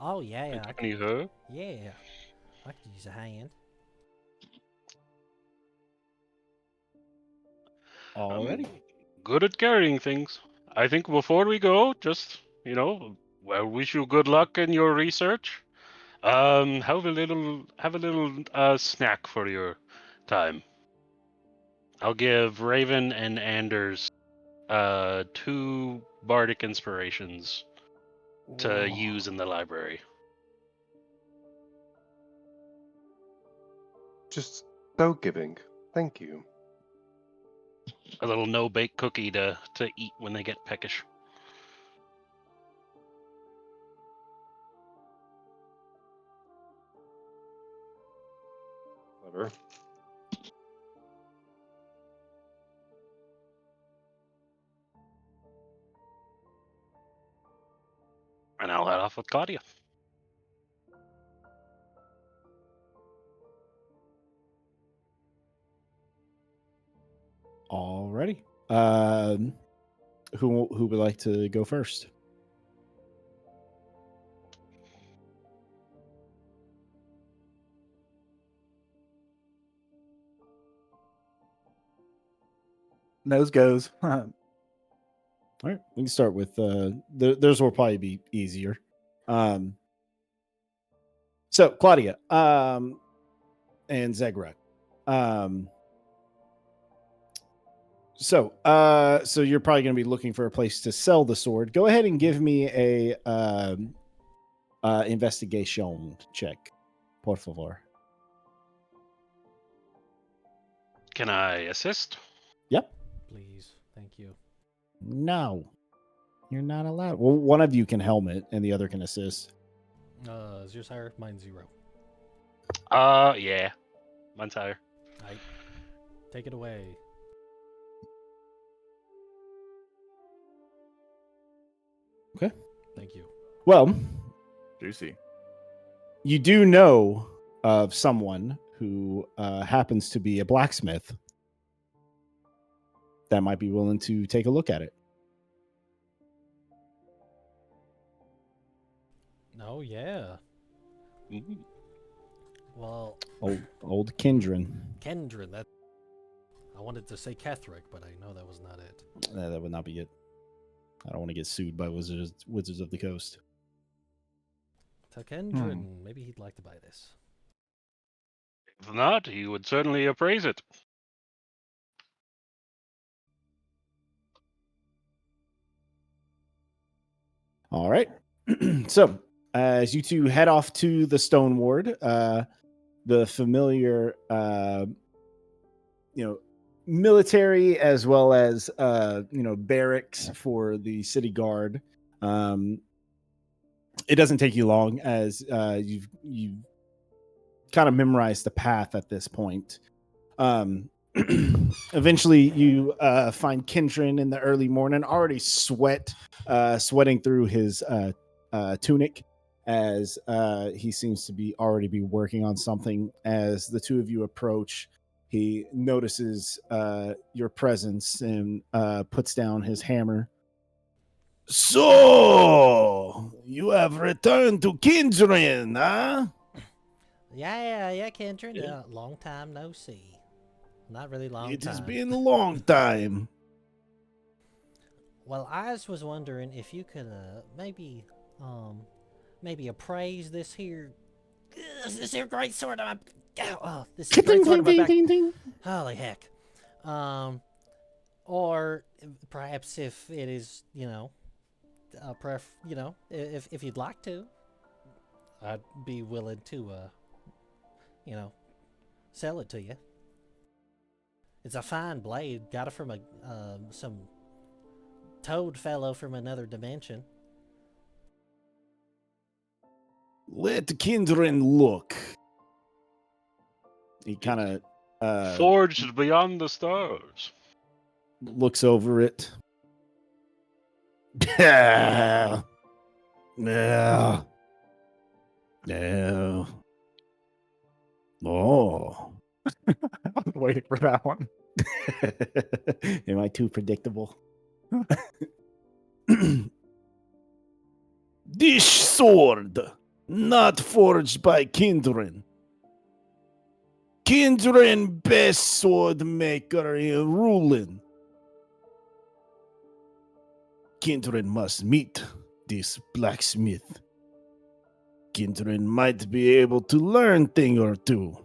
Oh yeah, And yeah, accompany her. yeah. I could use a hand. Alrighty. Good at carrying things. I think before we go, just well, wish you good luck in your research. Have a little snack for your time. I'll give Raven and Anders 2 bardic inspirations to use in the library. Just so giving. Thank you. A little no-bake cookie to eat when they get peckish. Clever. And I'll head off with Claudia. Alrighty. Who would like to go first? Nose goes. All right, we can start with theirs will probably be easier. So Claudia, and Zegra. So you're probably going to be looking for a place to sell the sword. Go ahead and give me a investigation check, por favor. Can I assist? Yep. Please, thank you. No, you're not allowed. Well, one of you can helmet, and the other can assist. Is yours higher? Mine's 0. Yeah. Mine's higher. Alright. Take it away. Okay. Thank you. Well, Juicy. you do know of someone who happens to be a blacksmith that might be willing to take a look at it. Oh yeah. Mhm. Well, Old Kindred. Kendrin. That I wanted to say Catherick, but I know that was not it. That would not be it. I don't want to get sued by Wizards of the Coast. To Kendrin, maybe he'd like to buy this. If not, he would certainly appraise it. All right. So, as you two head off to the Stone Ward, the familiar, military as well as barracks for the city guard. It doesn't take you long as you've kind of memorized the path at this point. Eventually, you find Kintrin in the early morning, already sweating through his tunic, as he seems to be already be working on something. As the two of you approach, he notices your presence and puts down his hammer. So you have returned to Kindred, huh? Yeah, Kendrin. Long time no see. Not really long It time. has been a long time. Well, I just was wondering if you could maybe appraise this here great sword on my this great sword on my back. Holy heck. Or perhaps if it is, if you'd like to, I'd be willing to sell it to you. It's a fine blade. Got it from some toad fellow from another dimension. Let Kindred look. He kind of Forged beyond the stars. looks over it. No. No. Oh. I was waiting for that one. Am I too predictable? This sword, not forged by Kindred. Kindred best sword maker in Rulin. Kindred must meet this blacksmith. Kindred might be able to learn thing or two.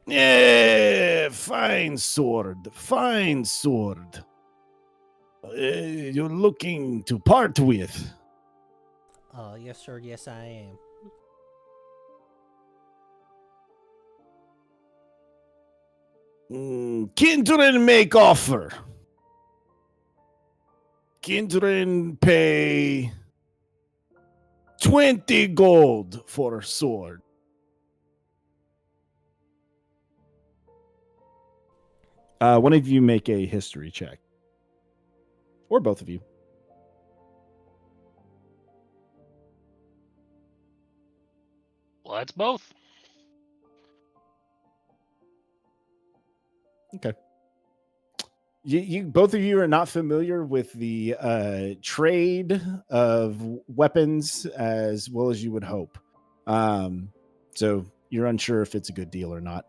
Yeah, fine sword, fine sword. You're looking to part with. Yes, sir. Yes, I am. Kindred make offer. Kindred pay 20 gold for a sword. One of you make a history check. Or both of you. Well, that's both. Okay. You both of you are not familiar with the trade of weapons as well as you would hope. So you're unsure if it's a good deal or not.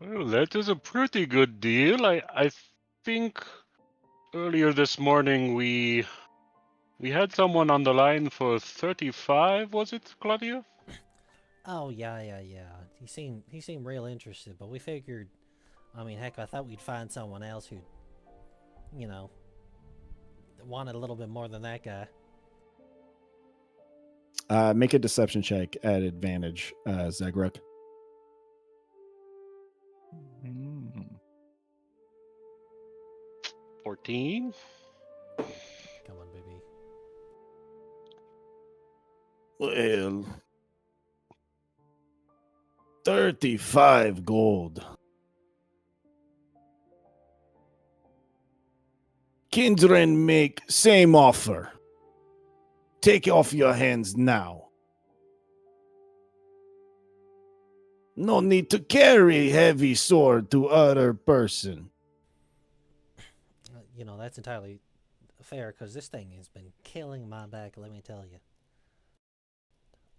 Well, that is a pretty good deal. I think earlier this morning we had someone on the line for 35, was it, Claudia? Oh yeah. He seemed real interested, but we figured. I mean, heck, I thought we'd find someone else who, you know, wanted a little bit more than that guy. Make a deception check at advantage, Zagruk. Mm. 14? Come on, baby. Well, 35 gold. Kindred make same offer. Take off your hands now. No need to carry heavy sword to other person. You know, that's entirely fair, because this thing has been killing my back, let me tell you.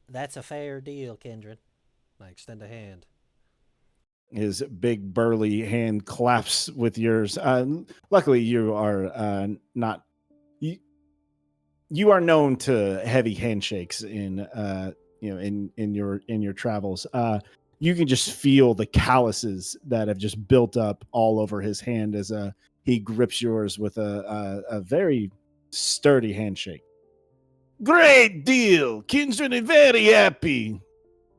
That's a fair deal, Kindred. I extend a hand. His big burly hand claps with yours. Luckily, you are not. You are known to heavy handshakes in in your travels. You can just feel the calluses that have just built up all over his hand as he grips yours with a very sturdy handshake. Great deal, Kindred is very happy.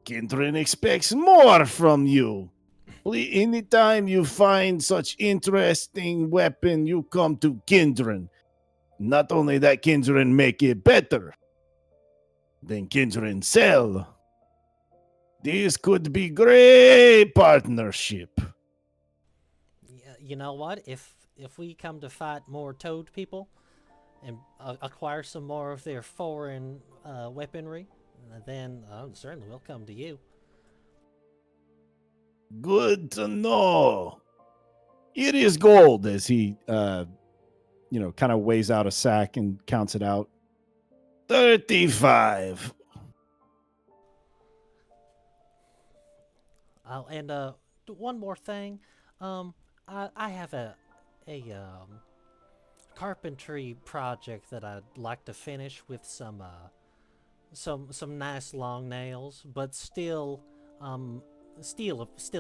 Kindred expects more from you. Anytime you find such interesting weapon, you come to Kindred. Not only that, Kindred make it better, then Kindred sell. This could be great partnership. You know what? If we come to fight more toad people and acquire some more of their foreign weaponry, then certainly we'll come to you. Good to know. It is gold, as he kind of weighs out a sack and counts it out. 35. Oh, and one more thing. I have a carpentry project that I'd like to finish with some nice long nails, but still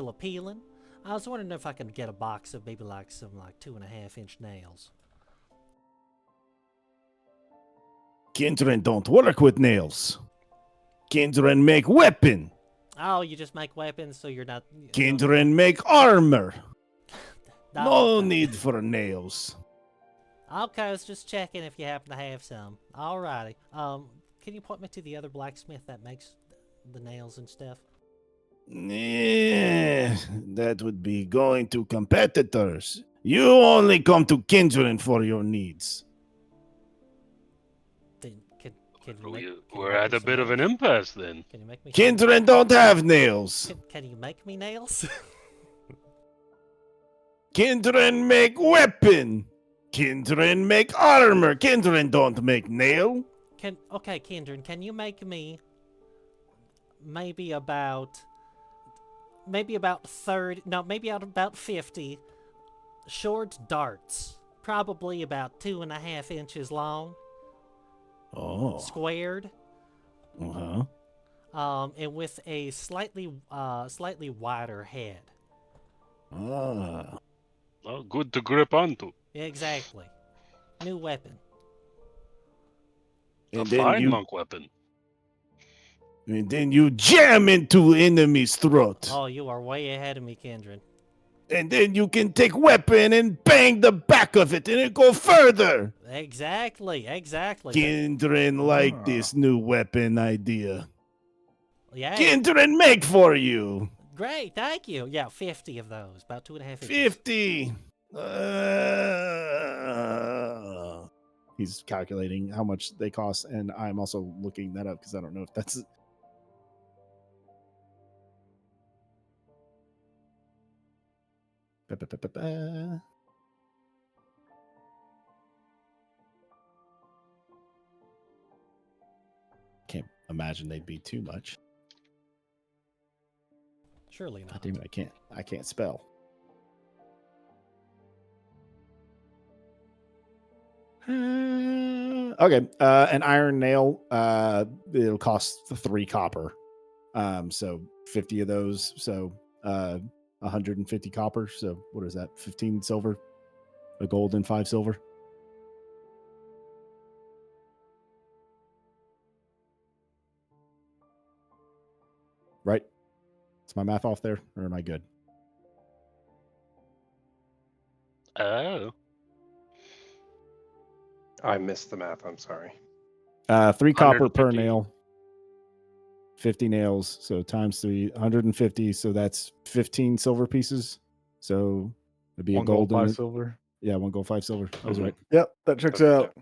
appealing. I was wondering if I could get a box of maybe like some 2.5-inch nails. Kindred don't work with nails. Kindred make weapon. Oh, you just make weapons, so you're not. Kindred make armor. No okay. need for nails. Okay, I was just checking if you happen to have some. Alrighty. Can you point me to the other blacksmith that makes the nails and stuff? That would be going to competitors. You only come to Kindred for your needs. Then We're at a bit of an impasse then. Can you make me? Kindred don't have nails. Can you make me nails? Kindred make weapon. Kindred make armor. Kindred don't make nail. Okay, Kindred, can you make me maybe about 30? No, maybe about 50 short darts, probably about 2.5 inches long, Oh. squared. And with a slightly wider head. Ah. Oh, good to grip onto. Exactly. New weapon. And A then fine you monk weapon. and then you jam into enemy's throat. Oh, you are way ahead of me, Kindred. And then you can take weapon and bang the back of it and it go further. Exactly. Kindred like this new weapon idea. Yeah. Kindred make for you. Great, thank you. Yeah, 50 of those, about 2.5 inches. 50. He's calculating how much they cost, and I'm also looking that up because I don't know if that's. Can't imagine they'd be too much. Surely God not. damn it, I can't spell. Okay, an iron nail. It'll cost 3 copper. So 50 of those. So 150 copper. So what is that? 15 silver, a gold, and 5 silver. Right? Is my math off there, or am I good? Oh. I missed the math. I'm sorry. 3 copper per 150. nail. 50 nails, so times 3, 150. So that's 15 silver pieces. So it'd be a 1 gold, gold 5 and silver. yeah, 1 gold, 5 silver. I was Mhm. right. Yep, that checks Okay, out.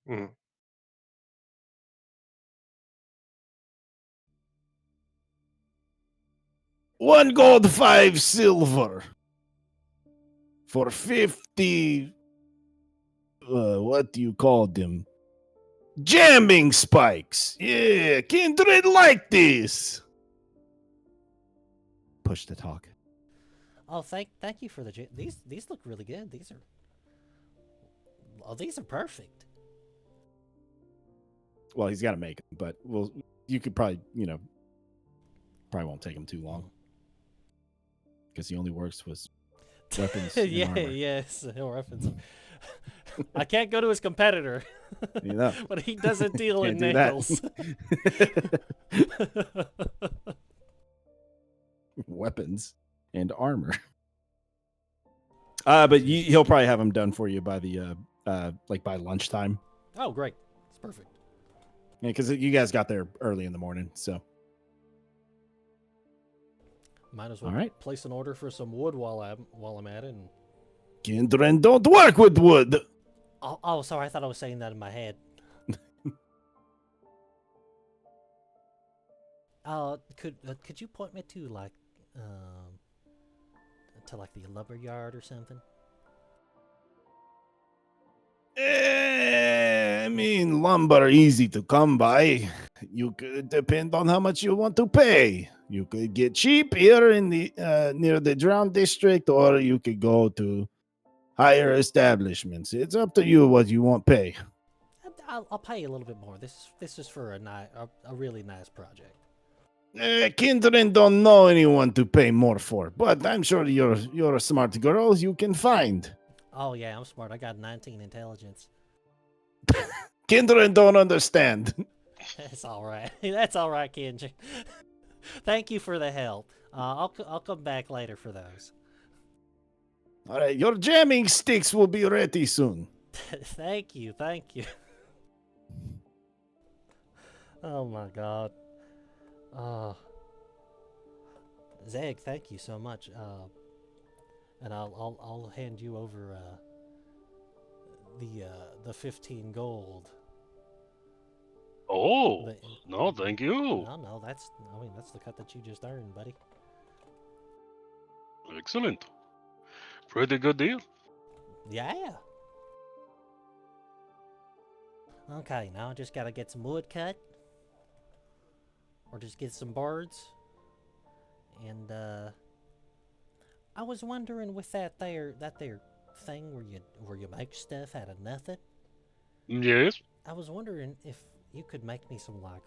Mhm. 1 gold, 5 silver for 50. What do you call them? Jamming spikes. Yeah, Kindred like this. Push to talk. Oh, thank you for the these look really good. These are perfect. Well, he's got to make them, but you could probably, probably won't take him too long because he only works with weapons and Yeah, armor. yes, weapons. I can't go to his competitor, but he doesn't deal in Can't do that. nails. Weapons and armor. But he'll probably have them done for you by the by lunchtime. Oh, great! It's perfect. Yeah, because you guys got there early in the morning, so. Might as well All right. place an order for some wood while I'm at it. And... Kindred don't work with wood. Oh, sorry. I thought I was saying that in my head. Could you point me to the lumber yard or something? I mean, lumber easy to come by. You could depend on how much you want to pay. You could get cheap here in the near the Drown District, or you could go to higher establishments. It's up to you what you want pay. I'll pay a little bit more. This is for a really nice project. Kindred don't know anyone to pay more for, but I'm sure you're a smart girl. You can find. Oh yeah, I'm smart. I got 19 intelligence. Kindred don't understand. That's all right. That's all right, Kenji. Thank you for the help. I'll come back later for those. All right, your jamming sticks will be ready soon. Thank you. Oh my god. Zeg, thank you so much. And I'll hand you over the 15 gold. Oh, The- no, thank you. No, that's the cut that you just earned, buddy. Excellent. Pretty good deal. Yeah. Okay, now I just gotta get some wood cut, or just get some birds, and I was wondering with that there thing where you make stuff out of nothing. Yes, I was wondering if you could make me some like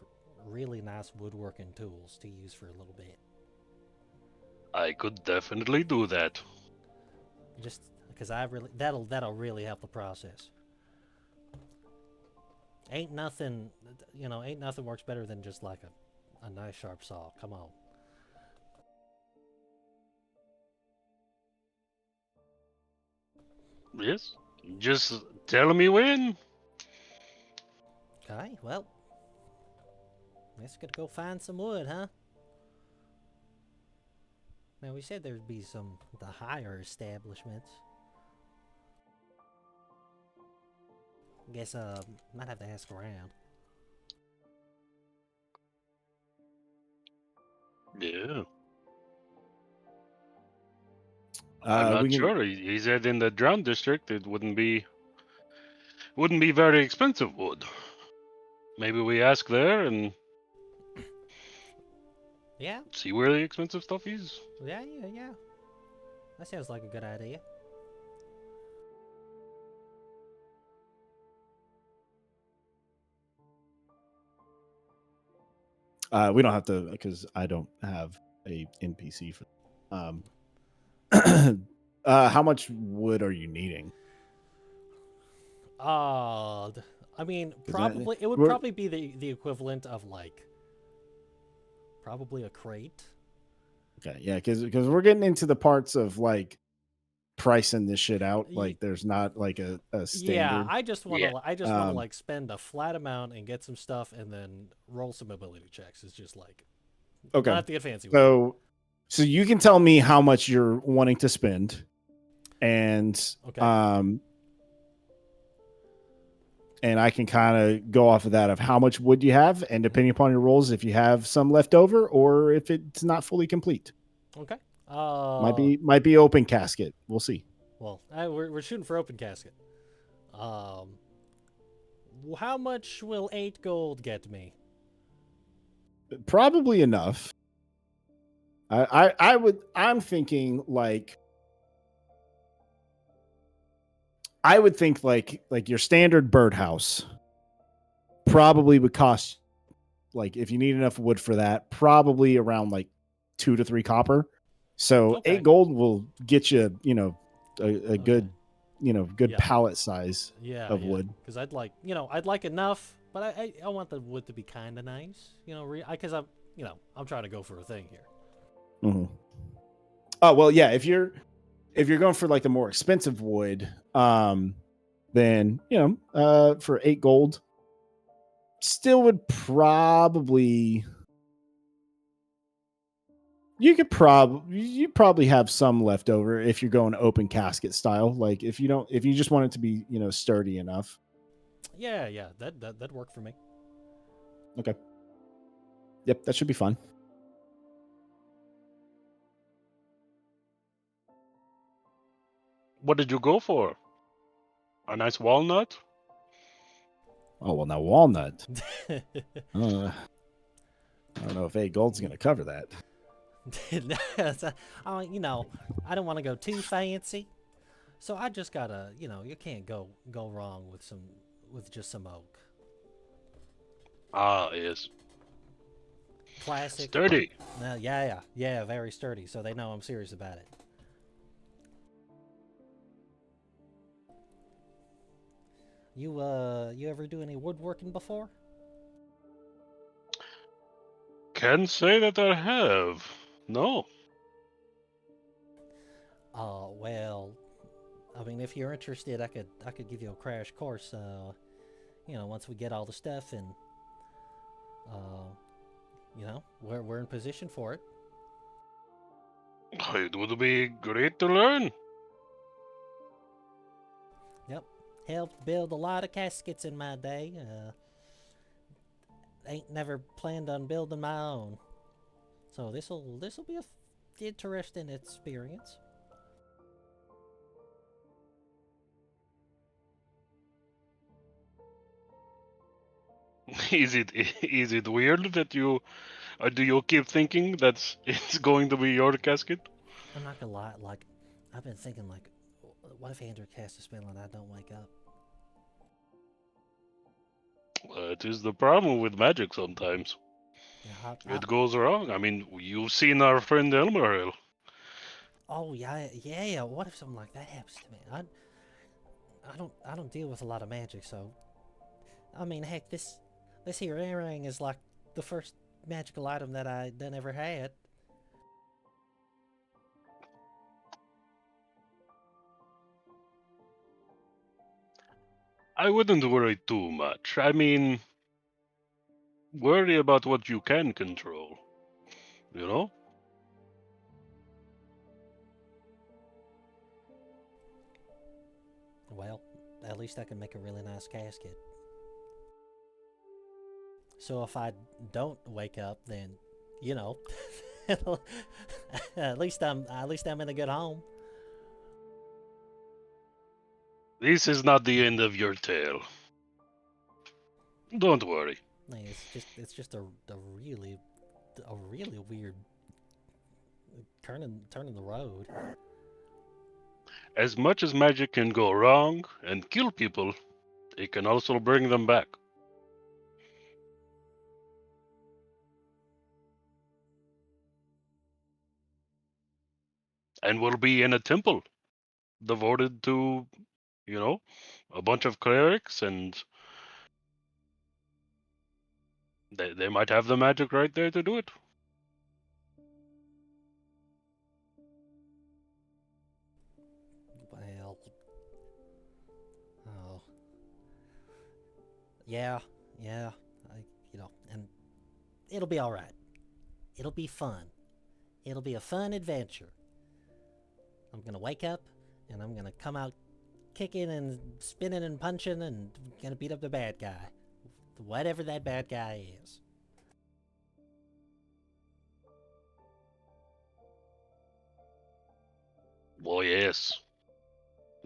really nice woodworking tools to use for a little bit. I could definitely do that. Just because that'll really help the process. Ain't nothing works better than just like a nice sharp saw. Come on. Yes, just tell me when. Okay, well, let's gotta go find some wood, huh? Now we said there'd be the higher establishments. Guess might have to ask around. Yeah, I'm not we can. sure. He said in the drown district it wouldn't be very expensive wood. Maybe we ask there and Yeah, see where the expensive stuff is. yeah. That sounds like a good idea. We don't have to because I don't have a NPC for. Um, how much wood are you needing? I mean, 'Cause probably it would we're- probably be the equivalent of like probably a crate. Okay, yeah, because we're getting into the parts of like pricing this shit out. Like, there's not like a Yeah, standard. I just want to Yeah. like spend a flat amount and get some stuff and then roll some ability checks. It's just like Okay, not have to get fancy with it. so you can tell me how much you're wanting to spend, and Okay. and I can kind of go off of that of how much wood you have, and depending upon your rolls, if you have some left over or if it's not fully complete. Okay. Might be open casket. We'll see. Well, we're shooting for open casket. How much will 8 gold get me? Probably enough. I'm thinking like I would think like your standard birdhouse probably would cost, like, if you need enough wood for that, probably around like 2 to 3 copper. So Okay. 8 gold will get you, a good, good Yeah. pallet size Yeah, of wood. Because I'd like enough, but I want the wood to be kind of nice. Because I'm trying to go for a thing here. Mm-hmm. Oh well, yeah. If you're going for like the more expensive wood, then for 8 gold, still would probably you probably have some left over if you're going open casket style. Like if you just want it to be sturdy enough. Yeah, that'd work for me. Okay. Yep, that should be fun. What did you go for? A nice walnut? Oh well, now walnut. I don't know if 8 gold's gonna cover that. I don't want to go too fancy, so I just gotta, you can't go wrong with just some oak. Ah, yes. Classic. Sturdy. Yeah, very sturdy. So they know I'm serious about it. You ever do any woodworking before? Can't say that I have. No. Well, I mean, if you're interested, I could give you a crash course. Once we get all the stuff and we're in position for it. It would be great to learn. Yep, helped build a lot of caskets in my day. ain't never planned on building my own. So this'll be a interesting experience. Is it weird that you do you keep thinking that it's going to be your casket? I'm not gonna lie, like, I've been thinking, like, what if Andrew casts a spell and I don't wake up? It is the problem with magic sometimes. Yeah, It goes wrong. I mean, you've seen our friend Elmeril. oh yeah. What if something like that happens to me? I don't deal with a lot of magic, so I mean, heck, this here earring is like the first magical item that I done ever had. I wouldn't worry too much. I mean, worry about what you can control. You know? Well, at least I can make a really nice casket. So if I don't wake up, then, you know, at least I'm in a good home. This is not the end of your tale. Don't worry. Like, it's just a really weird turning the road. As much as magic can go wrong and kill people, it can also bring them back. And we'll be in a temple devoted to, you know, a bunch of clerics, and they might have the magic right there to do it. Well, oh, yeah, and it'll be all right. It'll be fun. It'll be a fun adventure. I'm gonna wake up and I'm gonna come out kicking and spinning and punching and gonna beat up the bad guy, whatever that bad guy is. Oh yes,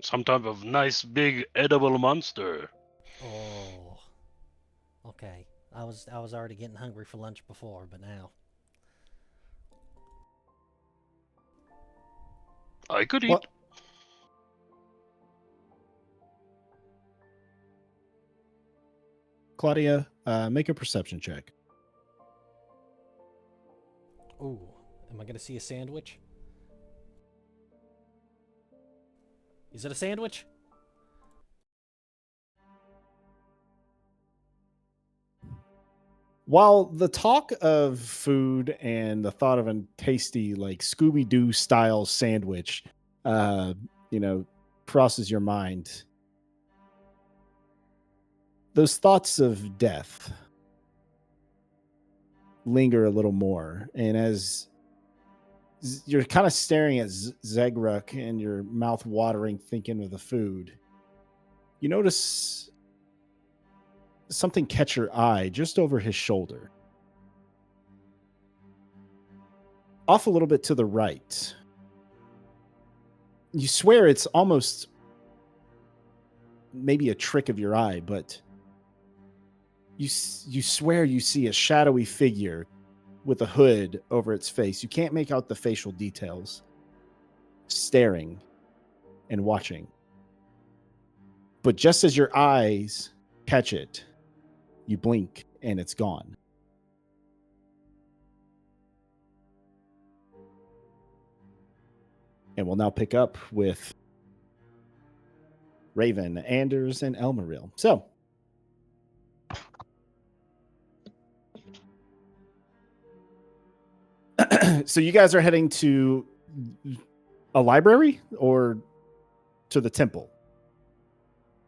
some type of nice big edible monster. Oh, okay. I was already getting hungry for lunch before, but now. I could eat. Well, Claudia, make a perception check. Ooh, am I gonna see a sandwich? Is it a sandwich? While the talk of food and the thought of a tasty, like Scooby Doo style sandwich, uh, you know, crosses your mind, those thoughts of death linger a little more. And as you're kind of staring at Zegruk and your mouth watering, thinking of the food, you notice something catch your eye just over his shoulder. Off a little bit to the right. You swear it's almost maybe a trick of your eye, but you swear you see a shadowy figure with a hood over its face. You can't make out the facial details. Staring and watching. But just as your eyes catch it, you blink and it's gone. And we'll now pick up with Raven, Anders, and Elmeril. So, so you guys are heading to a library or to the temple?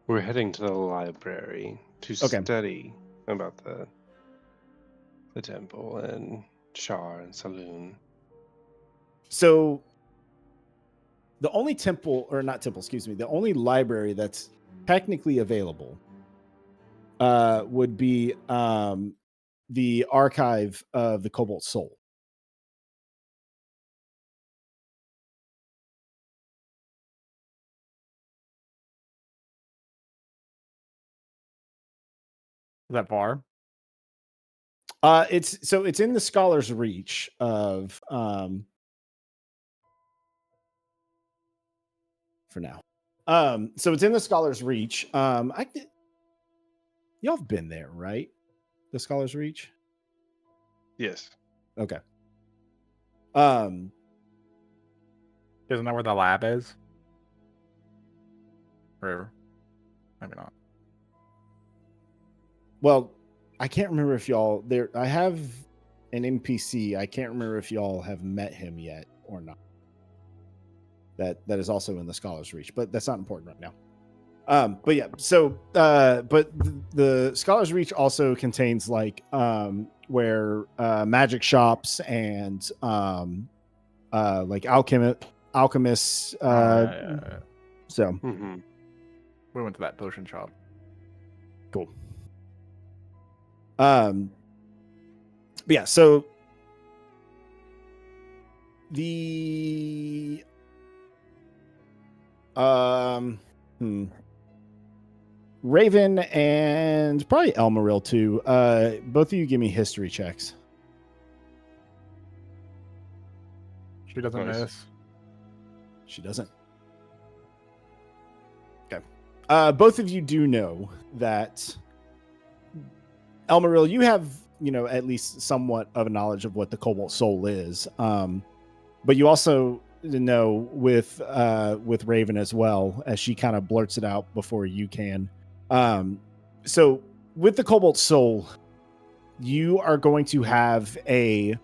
We're heading to the library to Okay. study about the temple and Char and Saloon. So the only temple, or not temple, excuse me, the only library that's technically available would be the archive of the Cobalt Soul. Is that far? It's in the Scholar's Reach of for now. So it's in the Scholar's Reach. Y'all have been there, right? The Scholar's Reach. Yes. Okay. Isn't that where the lab is? Or maybe not. Well, I can't remember if y'all there. I have an NPC. I can't remember if y'all have met him yet or not. That is also in the Scholar's Reach, but that's not important right now. But yeah, so but the Scholar's Reach also contains like where magic shops and like alchemists. Yeah. So Mm-hmm. We went to that potion shop. cool. But yeah, so the Raven and probably Elmaril too. Both of you give me history checks. She doesn't Nice. miss. She doesn't. Okay. Both of you do know that Elmaril, you have, at least somewhat of a knowledge of what the Cobalt Soul is. But you also know with Raven as well, as she kind of blurts it out before you can. So with the Cobalt Soul, you are going to have a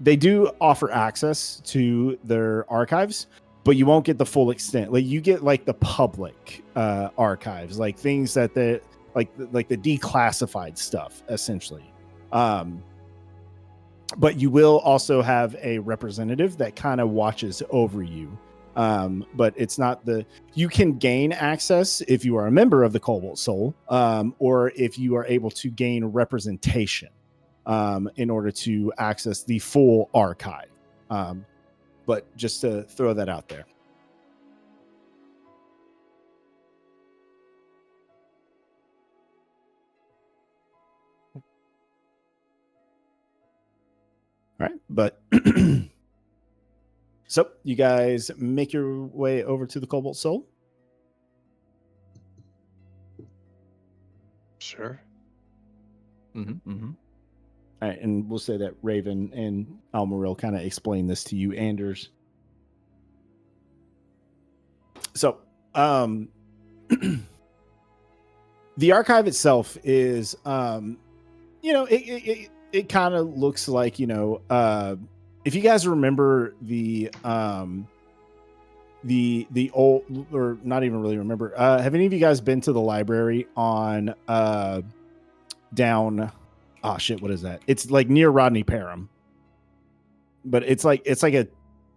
they do offer access to their archives, but you won't get the full extent. Like you get like the public archives, like things that the like the declassified stuff essentially. But you will also have a representative that kind of watches over you. But it's not you can gain access if you are a member of the Cobalt Soul, or if you are able to gain representation in order to access the full archive. But just to throw that out there. All right, but so you guys make your way over to the Cobalt Soul. Sure. Mm-hmm. Mm-hmm. All right, and we'll say that Raven and Almaril kind of explain this to you, Anders. So, the archive itself is, it kind of looks like, if you guys remember the old, or not even really remember, have any of you guys been to the library on down? Oh shit, what is that? It's like near Rodney Parham, but it's like a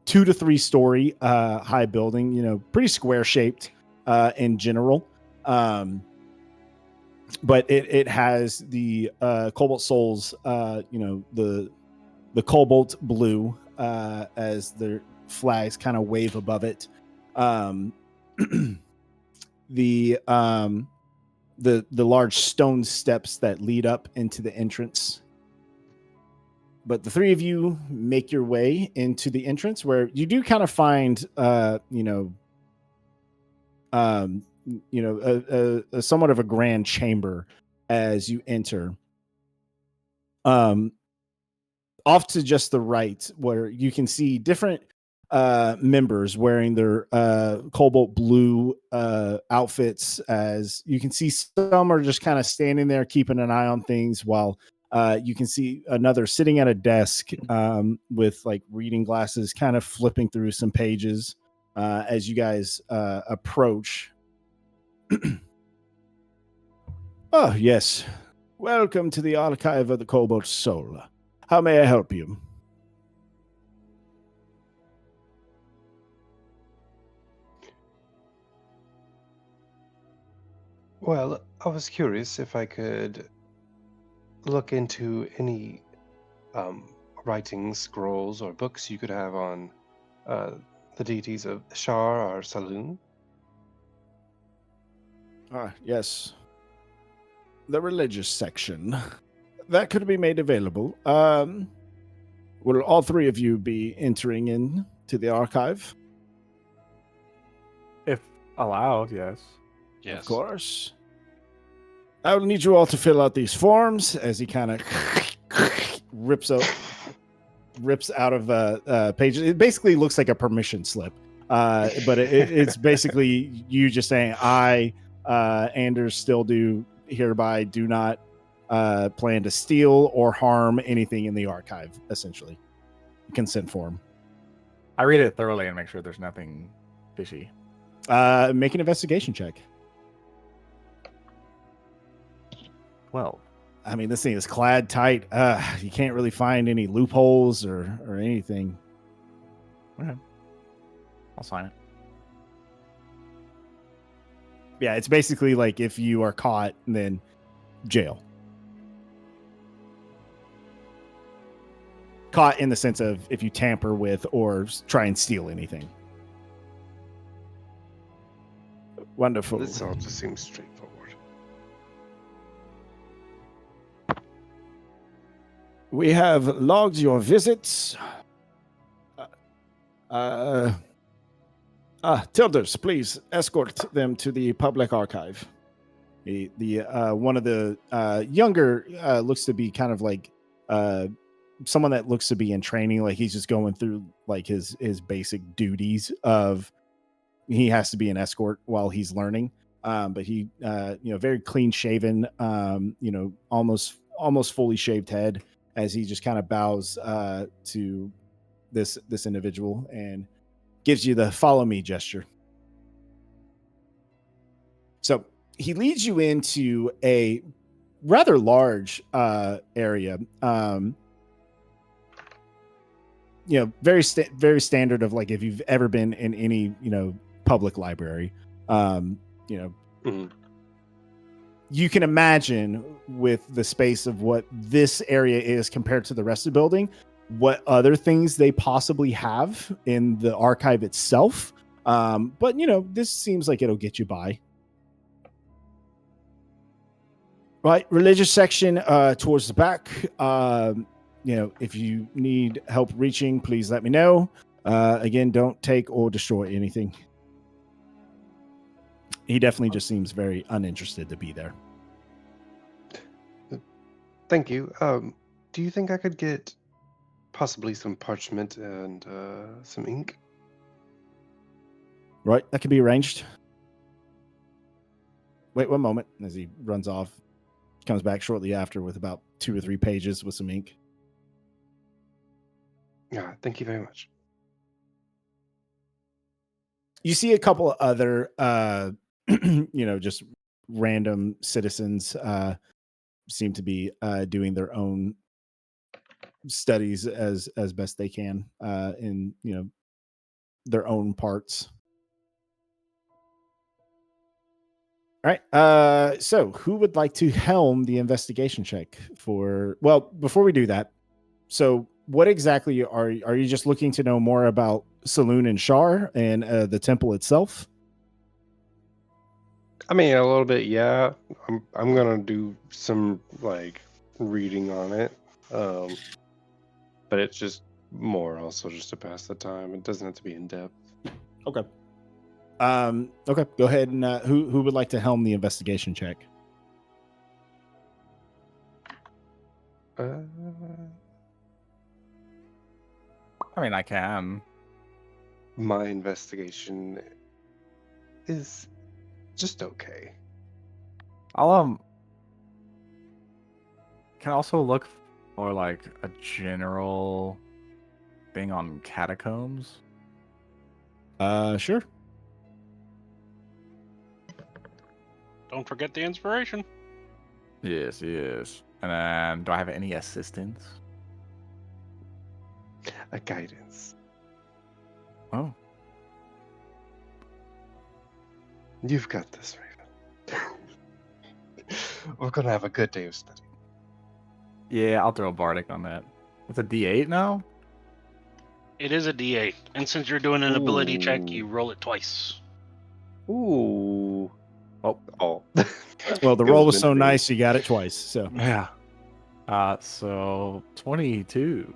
2 to 3 story high building, pretty square shaped in general. But it has the Cobalt Souls, the cobalt blue as their flags kind of wave above it. The large stone steps that lead up into the entrance. But the three of you make your way into the entrance, where you do kind of find, a somewhat of a grand chamber as you enter. Off to just the right, where you can see different members wearing their cobalt blue outfits. As you can see, some are just kind of standing there keeping an eye on things, while you can see another sitting at a desk with like reading glasses, kind of flipping through some pages as you guys approach. Oh, yes. Welcome to the archive of the Cobalt Soul. How may I help you? Well, I was curious if I could look into any writings, scrolls, or books you could have on the deities of Shar or Saloon? Ah, yes. The religious section. That could be made available. Will all three of you be entering in to the archive? If allowed, yes. Yes. Of course. I will need you all to fill out these forms as he kind of rips out of pages. It basically looks like a permission slip, but it's basically you just saying, "I, Anders, still do hereby do not plan to steal or harm anything in the archive." Essentially, consent form. I read it thoroughly and make sure there's nothing fishy. Make an investigation check. 12. I mean, this thing is clad tight. You can't really find any loopholes or anything. Okay. I'll sign it. Yeah, it's basically like if you are caught, then jail. Caught in the sense of if you tamper with or try and steal anything. Wonderful. This all just seems straightforward. We have logged your visits. Tilders, please escort them to the public archive. The one of the younger looks to be kind of like someone that looks to be in training, like he's just going through like his basic duties of he has to be an escort while he's learning. But he very clean shaven, almost fully shaved head as he just kind of bows to this individual and gives you the follow me gesture. So he leads you into a rather large area. Very standard of like if you've ever been in any public library. Mhm. You can imagine with the space of what this area is compared to the rest of the building, what other things they possibly have in the archive itself. But this seems like it'll get you by. Right, religious section towards the back. If you need help reaching, please let me know. Again, don't take or destroy anything. He definitely just seems very uninterested to be there. Thank you. Do you think I could get possibly some parchment and some ink? Right, that can be arranged. Wait 1 moment as he runs off. Comes back shortly after with about 2 or 3 pages with some ink. Yeah, thank you very much. You see a couple of other, just random citizens seem to be doing their own studies as best they can in their own parts. All right. So who would like to helm the investigation check for? Well, before we do that, so what exactly are you just looking to know more about Saloon and Shar and the temple itself? I mean, a little bit, yeah. I'm gonna do some like reading on it, but it's just more also just to pass the time. It doesn't have to be in depth. Okay. Okay. Go ahead and who would like to helm the investigation check? Uh, I mean, I can. my investigation is just okay. I'll can I also look for like a general thing on catacombs. Sure. Don't forget the inspiration. Yes, yes. And then, do I have any assistance? A guidance. Oh, You've got this, Raven. We're gonna have a good day of study. Yeah, I'll throw a bardic on that. It's a D8 now. It is a D8, and since you're doing an ability check, Ooh. you roll it twice. Ooh. Oh, Oh. Well, the It roll was meant so to be. nice, you got it twice. So yeah. So 22.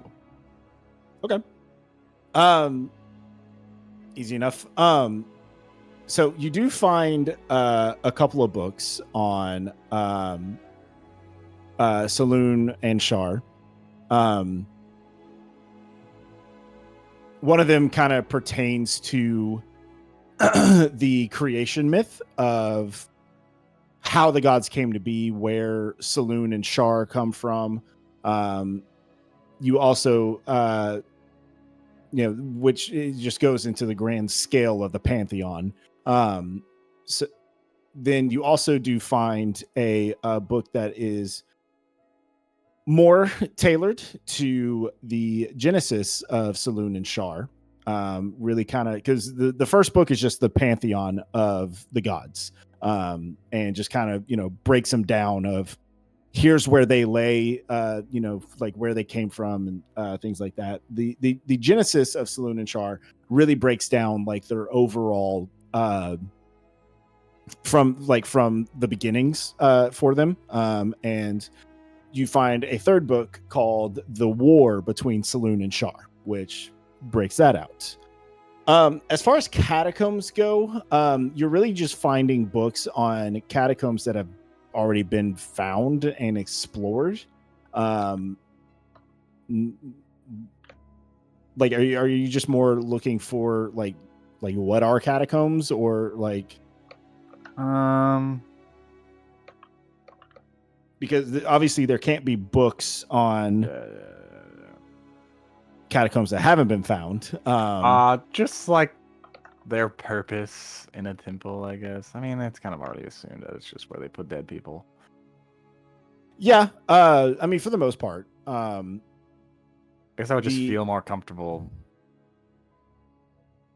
okay, easy enough. So you do find a couple of books on Saloon and Shar. One of them kind of pertains to the creation myth of how the gods came to be, where Saloon and Shar come from. You also, which it just goes into the grand scale of the pantheon. So then you also do find a book that is more tailored to the genesis of Saloon and Shar. Really kind of because the first book is just the pantheon of the gods, and just kind of breaks them down of here's where they lay, like where they came from and things like that. The genesis of Saloon and Shar really breaks down like their overall from the beginnings for them, and you find a third book called The War Between Saloon and Shar, which breaks that out. As far as catacombs go, you're really just finding books on catacombs that have already been found and explored. Like, are you just more looking for like what are catacombs, or like, because obviously there can't be books on catacombs that haven't been found. Just like their purpose in a temple, I guess. I mean, it's kind of already assumed that it's just where they put dead people. Yeah, I mean, for the most part. I guess I would just feel more comfortable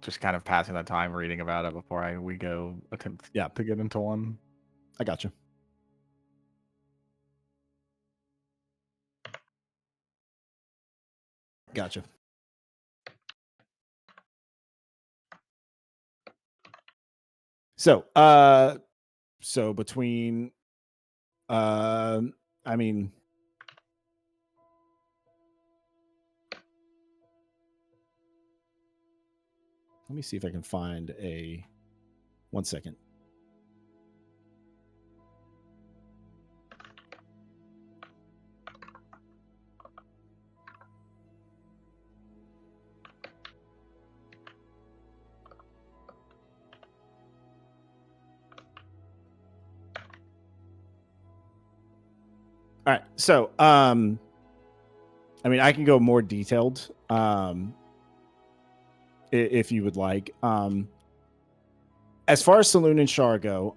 just kind of passing the time reading about it before we go attempt to get into one. I gotcha. Gotcha. So, so between, I mean, let me see if I can find a 1 second. All right. So, I mean, I can go more detailed, if you would like. As far as Saloon and Shar go,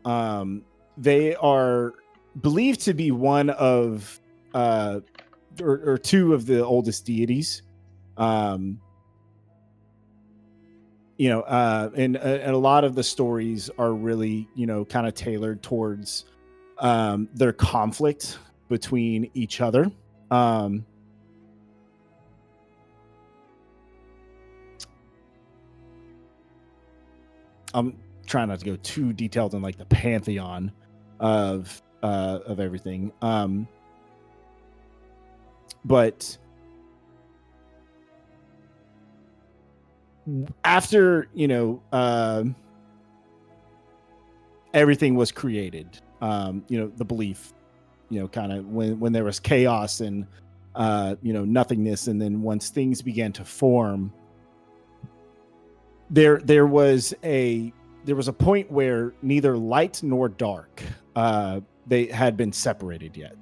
they are believed to be one of, or two of the oldest deities. And a lot of the stories are really, kind of tailored towards their conflict between each other. I'm trying not to go too detailed in like the pantheon of everything. But after everything was created, the belief, kind of when there was chaos and nothingness, and then once things began to form, there was a point where neither light nor dark they had been separated yet.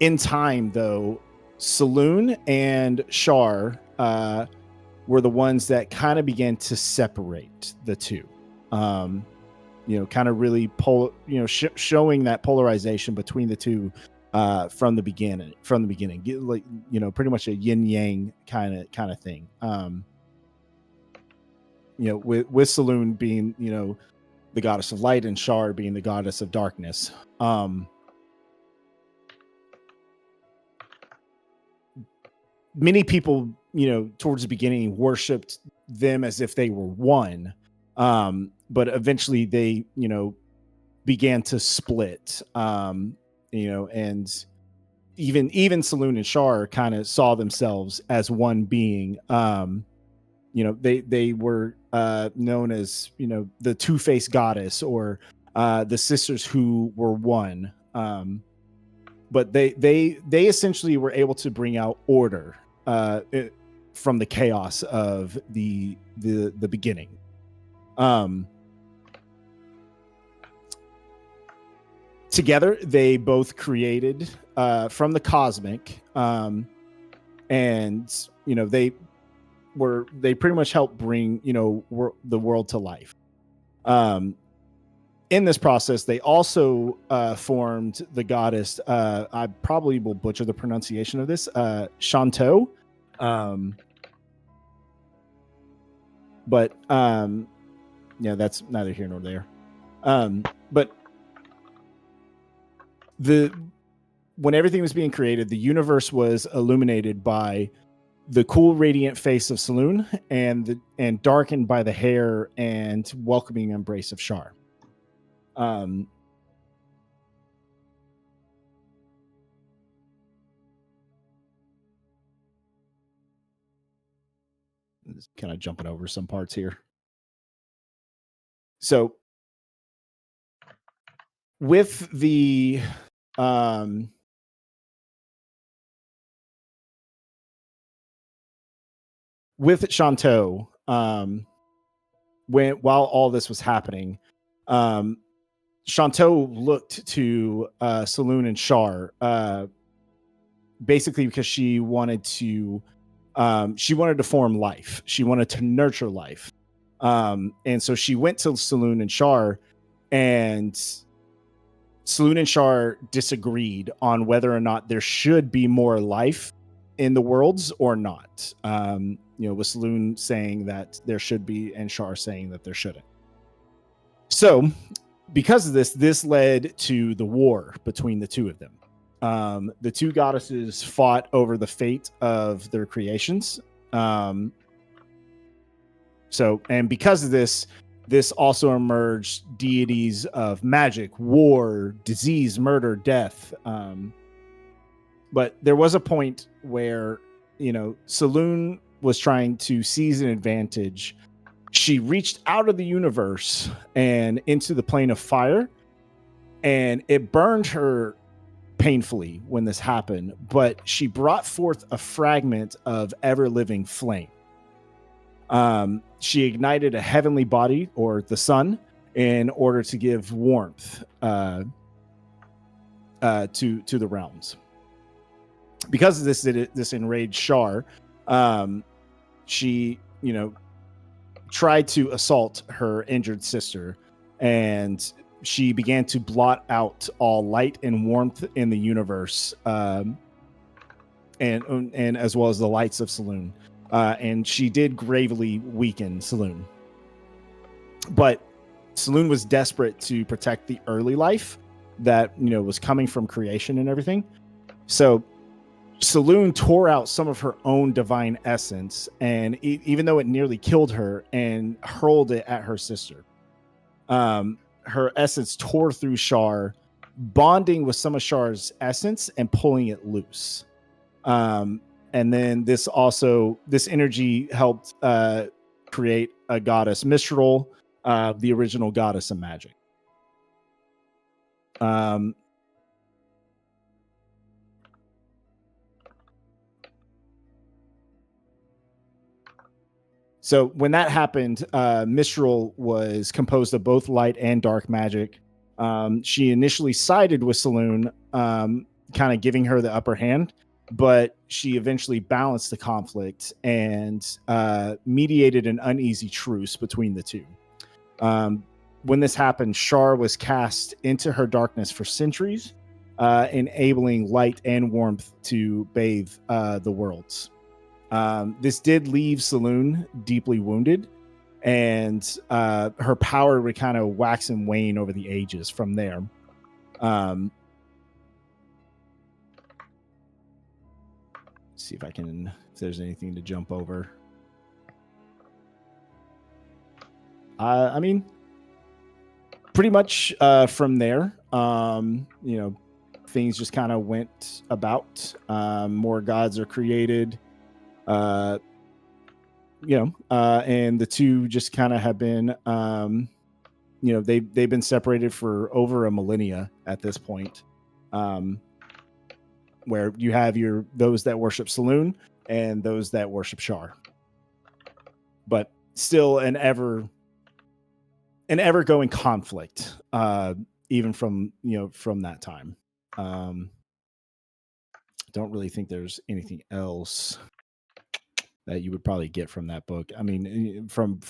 In time, though, Saloon and Shar were the ones that kind of began to separate the two. Kind of really showing that polarization between the two from the beginning. Like, pretty much a yin yang kind of thing. With Saloon being, the goddess of light, and Shar being the goddess of darkness. many people, towards the beginning worshipped them as if they were one. But eventually they, began to split, and even Saloon and Shar kind of saw themselves as one being. They were known as, the two-faced goddess, or the sisters who were one. But they essentially were able to bring out order from the chaos of the beginning. Together, they both created from the cosmic, and they pretty much helped bring the world to life. In this process, they also formed the goddess. I probably will butcher the pronunciation of this. Shanto. But that's neither here nor there. But when everything was being created, the universe was illuminated by the cool, radiant face of Saloon and darkened by the hair and welcoming embrace of Shar. Just kind of jumping over some parts here. So with the with Shanto, while all this was happening, Shanto looked to Saloon and Shar, basically because she wanted to form life. She wanted to nurture life. And so she went to Saloon and Shar, and Saloon and Shar disagreed on whether or not there should be more life in the worlds or not. With Saloon saying that there should be and Shar saying that there shouldn't. So because of this led to the war between the two of them. The two goddesses fought over the fate of their creations. And because of this also emerged deities of magic, war, disease, murder, death. But there was a point where, Saloon was trying to seize an advantage. She reached out of the universe and into the plane of fire, and it burned her painfully when this happened, but she brought forth a fragment of ever-living flame. She ignited a heavenly body, or the sun, in order to give warmth to the realms. Because of this enraged Shar, she tried to assault her injured sister, and she began to blot out all light and warmth in the universe, and as well as the lights of Saloon. And she did gravely weaken Saloon. But Saloon was desperate to protect the early life that was coming from creation and everything. So Saloon tore out some of her own divine essence, and even though it nearly killed her, and hurled it at her sister. Her essence tore through Shar, bonding with some of Shar's essence and pulling it loose. And then this energy helped create a goddess, Mistral, the original goddess of magic. So when that happened, Mistral was composed of both light and dark magic. She initially sided with Saloon, kind of giving her the upper hand, but she eventually balanced the conflict and mediated an uneasy truce between the two. When this happened, Shar was cast into her darkness for centuries, enabling light and warmth to bathe the worlds. This did leave Saloon deeply wounded, and her power would kind of wax and wane over the ages from there. See if if there's anything to jump over. I mean, pretty much from there, things just kind of went about. More gods are created, and the two just kind of have been, they've been separated for over a millennia at this point. Where you have those that worship Saloon and those that worship Shar, but still an ever going conflict, even from that time. Don't really think there's anything else that you would probably get from that book. I mean, from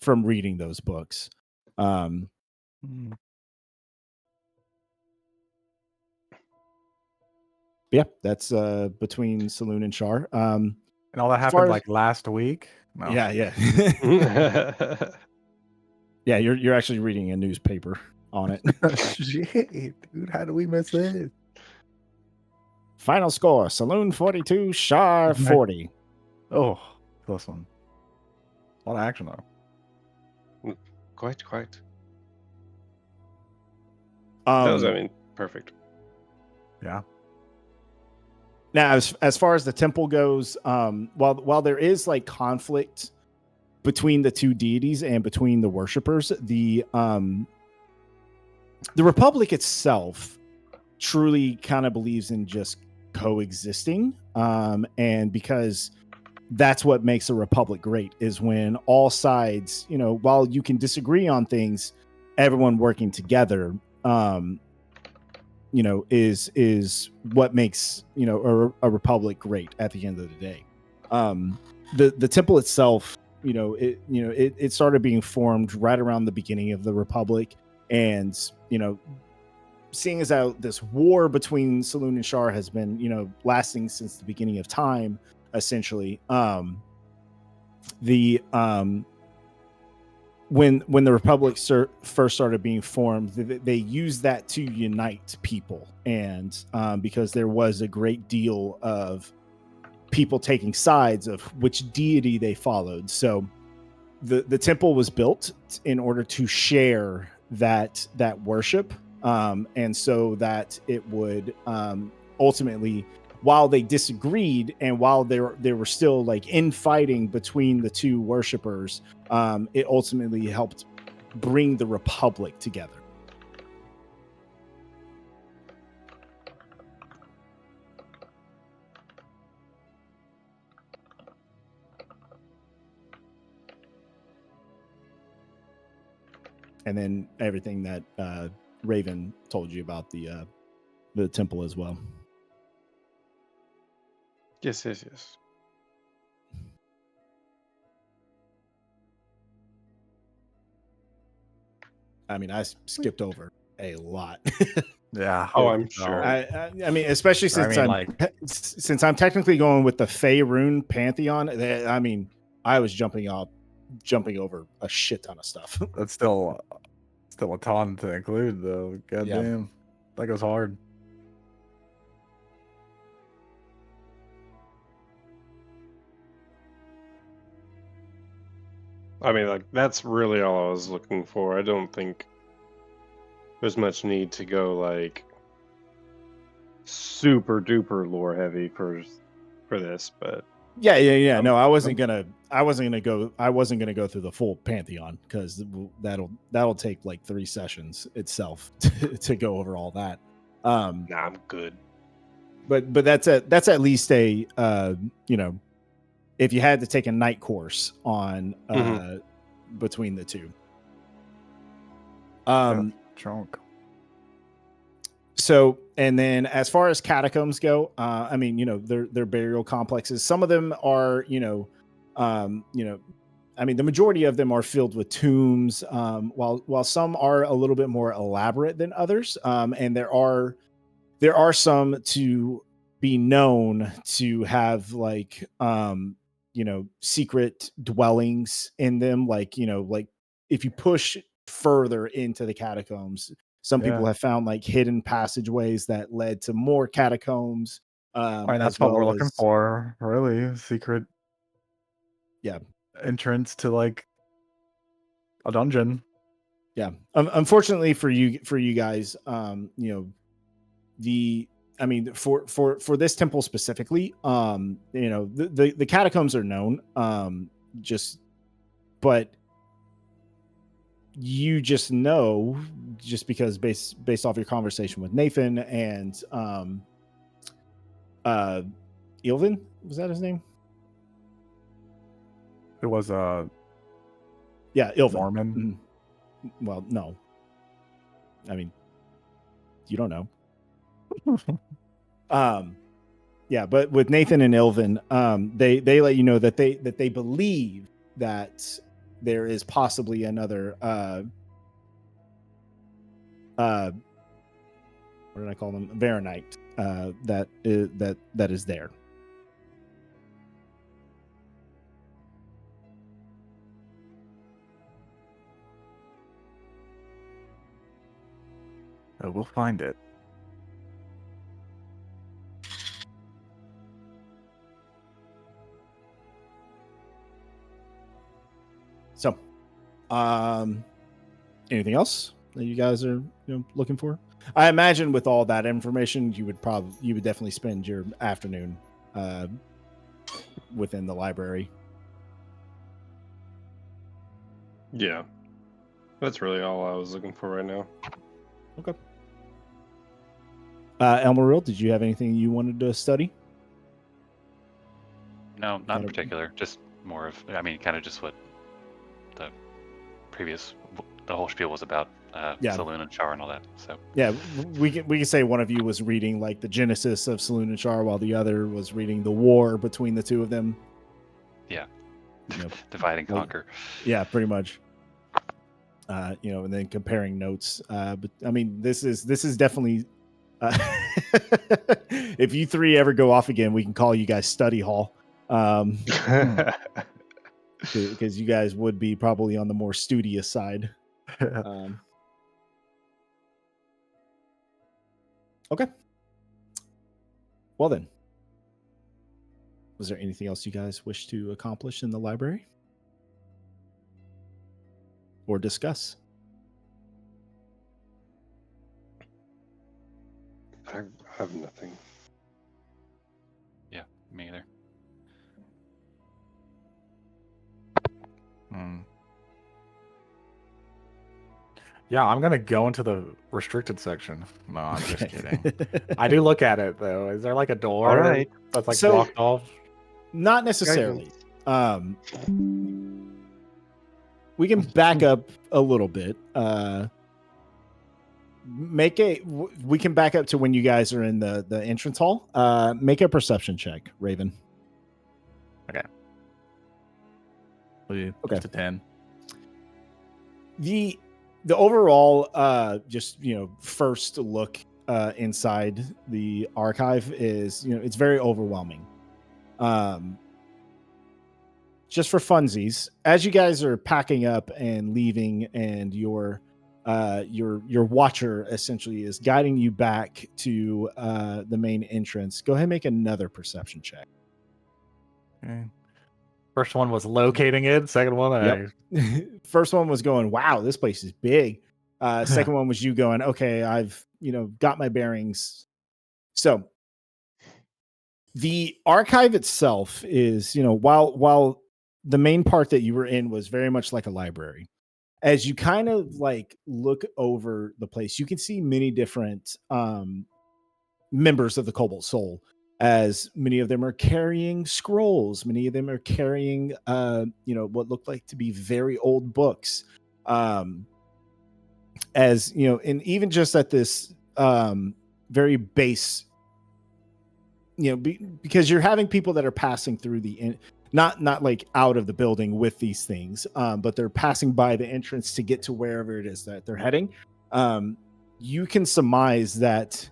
reading those books. Yeah, that's between Saloon and Shar. And all that happened like last week? No. Yeah. Yeah, you're actually reading a newspaper on it. Shit, dude, how do we miss this? Final score: Saloon 42, Shar 40. Oh, close one. A lot of action though. Quite. That was, perfect. Yeah. Now, as far as the temple goes, while there is like conflict between the two deities and between the worshipers, the Republic itself truly kind of believes in just coexisting, and because that's what makes a Republic great, is when all sides, while you can disagree on things, everyone working together, is what makes a Republic great at the end of the day. The temple itself, it started being formed right around the beginning of the Republic, and seeing as how this war between Saloon and Shar has been lasting since the beginning of time, essentially, when the Republic first started being formed, they used that to unite people, and because there was a great deal of people taking sides of which deity they followed, so the temple was built in order to share that worship, and so that it would ultimately, while they disagreed and while there were still like infighting between the two worshipers, it ultimately helped bring the Republic together. And then everything that Raven told you about the temple as well. Yes. I mean, I skipped over a lot. Yeah. Oh, I'm sure. I mean, especially since I'm technically going with the Faerun Pantheon. I mean, I was jumping over a shit ton of stuff. That's still a ton to include, though. Goddamn, that goes hard. I mean, like, that's really all I was looking for. I don't think there's much need to go like super duper lore heavy for this, but Yeah. No, I wasn't gonna go through the full Pantheon, because that'll take like 3 sessions itself to go over all that. nah, I'm good. But that's at least a if you had to take a night course on between the two. Drunk. So, and then as far as catacombs go, I mean, they're burial complexes. Some of them are, I mean, the majority of them are filled with tombs, while some are a little bit more elaborate than others. And there are some to be known to have like, secret dwellings in them. Like, like if you push further into the catacombs, some people have found like hidden passageways that led to more catacombs. I mean, as that's what we're well looking as for, really. Secret Yeah. entrance to like a dungeon. Yeah. Unfortunately for you guys, I mean, for this temple specifically, the catacombs are known, but you just know, just because based off your conversation with Nathan and Ilvin, was that his name? It was Yeah, Ilvin. Norman. Mhm. Well, no, I mean, you don't know. Yeah, but with Nathan and Ilvin, they let you know that they believe that there is possibly another what did I call them? Varanite that is there. We'll find it. So, anything else that you guys are looking for? I imagine with all that information, you would definitely spend your afternoon within the library. Yeah. That's really all I was looking for right now. Okay. Elmeril, did you have anything you wanted to study? No, not Got in it. particular. Just more of, I mean, kind of just what the the whole spiel was about. Yeah. Saloon and shower and all that. So Yeah, we can say one of you was reading like the genesis of Saloon and Char, while the other was reading the war between the two of them. yeah, Yep. divide and Like- conquer. Yeah, pretty much. And then comparing notes. But I mean, this is definitely. If you three ever go off again, we can call you guys study hall. Because you guys would be probably on the more studious side. Okay. Well then, was there anything else you guys wish to accomplish in the library or discuss? I have nothing. Yeah, me either. Yeah, I'm gonna go into the restricted section. No, I'm just kidding. I do look at it though. Is there like a door All right. that's like So- blocked off? Not necessarily. We can back up a little bit. We can back up to when you guys are in the entrance hall. Make a perception check, Raven. Okay. Okay. Just a 10. The overall just first look inside the archive is it's very overwhelming. Just for funsies, as you guys are packing up and leaving, and your watcher essentially is guiding you back to the main entrance, go ahead and make another perception check. Okay. First one was locating it. Second one, Yep. First one was going, wow, this place is big. Second one was you going, okay, I've got my bearings. So the archive itself is, while the main part that you were in was very much like a library, as you kind of like look over the place, you can see many different members of the Cobalt Soul, as many of them are carrying scrolls, many of them are carrying what looked like to be very old books, as and even just at this very base, because you're having people that are passing through not like out of the building with these things, but they're passing by the entrance to get to wherever it is that they're heading. You can surmise that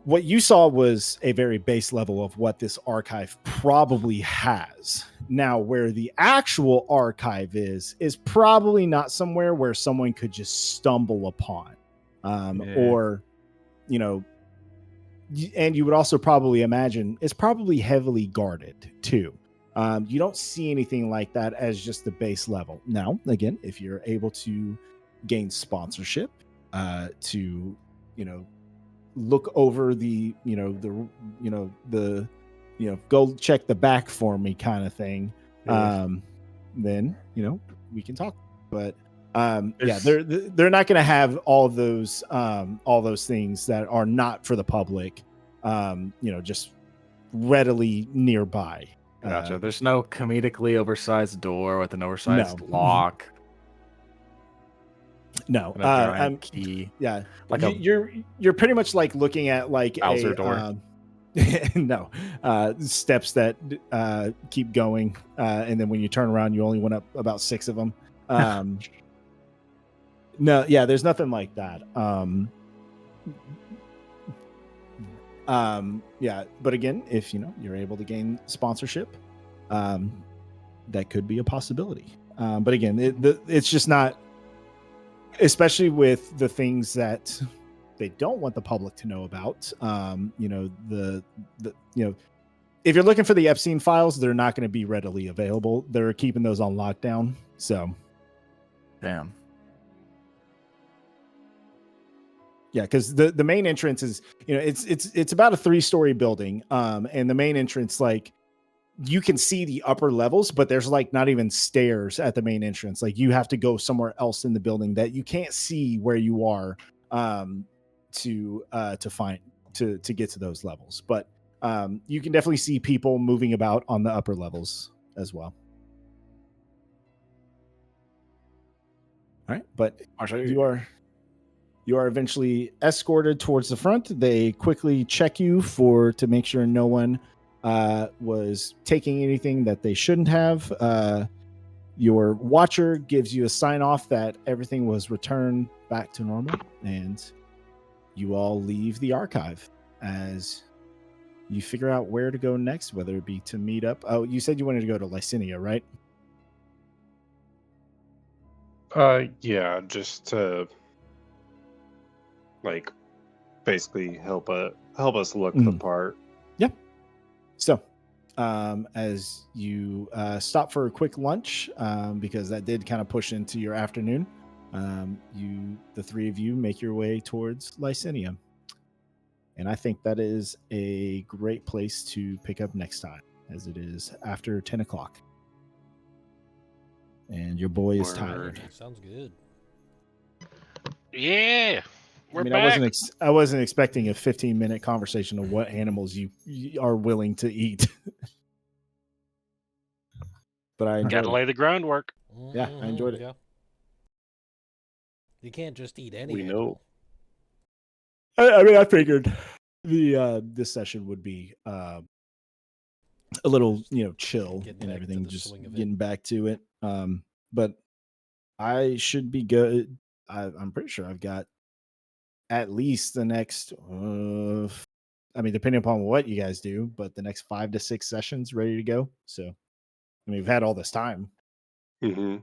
what you saw was a very base level of what this archive probably has. Now, where the actual archive is probably not somewhere where someone could just stumble upon, or and you would also probably imagine it's probably heavily guarded too. You don't see anything like that as just the base level. Now, again, if you're able to gain sponsorship, to look over go check the back for me kind of thing, Yeah. then we can talk. But Is- they're not going to have all those things that are not for the public, just readily nearby. Gotcha. There's no comedically oversized door with an oversized No. lock. No, And a giant key. yeah, Like you're pretty much like looking at like Bowser a door. no, steps that keep going, and then when you turn around, you only went up about 6 of them. No, yeah, there's nothing like that. Yeah, but again, if you're able to gain sponsorship, that could be a possibility. But again, it's just not, especially with the things that they don't want the public to know about. If you're looking for the Epstein files, they're not going to be readily available. They're keeping those on lockdown. So, damn. yeah, because the main entrance is, it's about a 3-story building, and the main entrance, like, you can see the upper levels, but there's like not even stairs at the main entrance. Like, you have to go somewhere else in the building that you can't see where you are, to get to those levels. But you can definitely see people moving about on the upper levels as well. All right, but you are eventually escorted towards the front. They quickly check you to make sure no one was taking anything that they shouldn't have. Your watcher gives you a sign off that everything was returned back to normal, and you all leave the archive as you figure out where to go next, whether it be to meet up. Oh, you said you wanted to go to Lycinia, right? Yeah, just to like basically help us look the part. Yeah. So, as you stop for a quick lunch, because that did kind of push into your afternoon, the 3 of you make your way towards Lycinia. And I think that is a great place to pick up next time, as it is after 10 o'clock. And your boy is tired. Sounds good. Yeah, we're I back. I wasn't expecting a 15-minute conversation of what animals you are willing to eat. But I enjoyed Gotta it. lay the groundwork. Yeah, I enjoyed it. Yeah. You can't just eat any We animal. know. I mean, I figured this session would be a little, chill Getting and back to everything, the just swing of it. getting back to it. But I should be good. I'm pretty sure I've got at least the next, I mean, depending upon what you guys do, but the next 5 to 6 sessions ready to go. So, I mean, we've had all this time, Mm-hmm.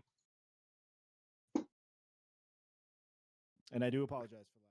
and I do apologize for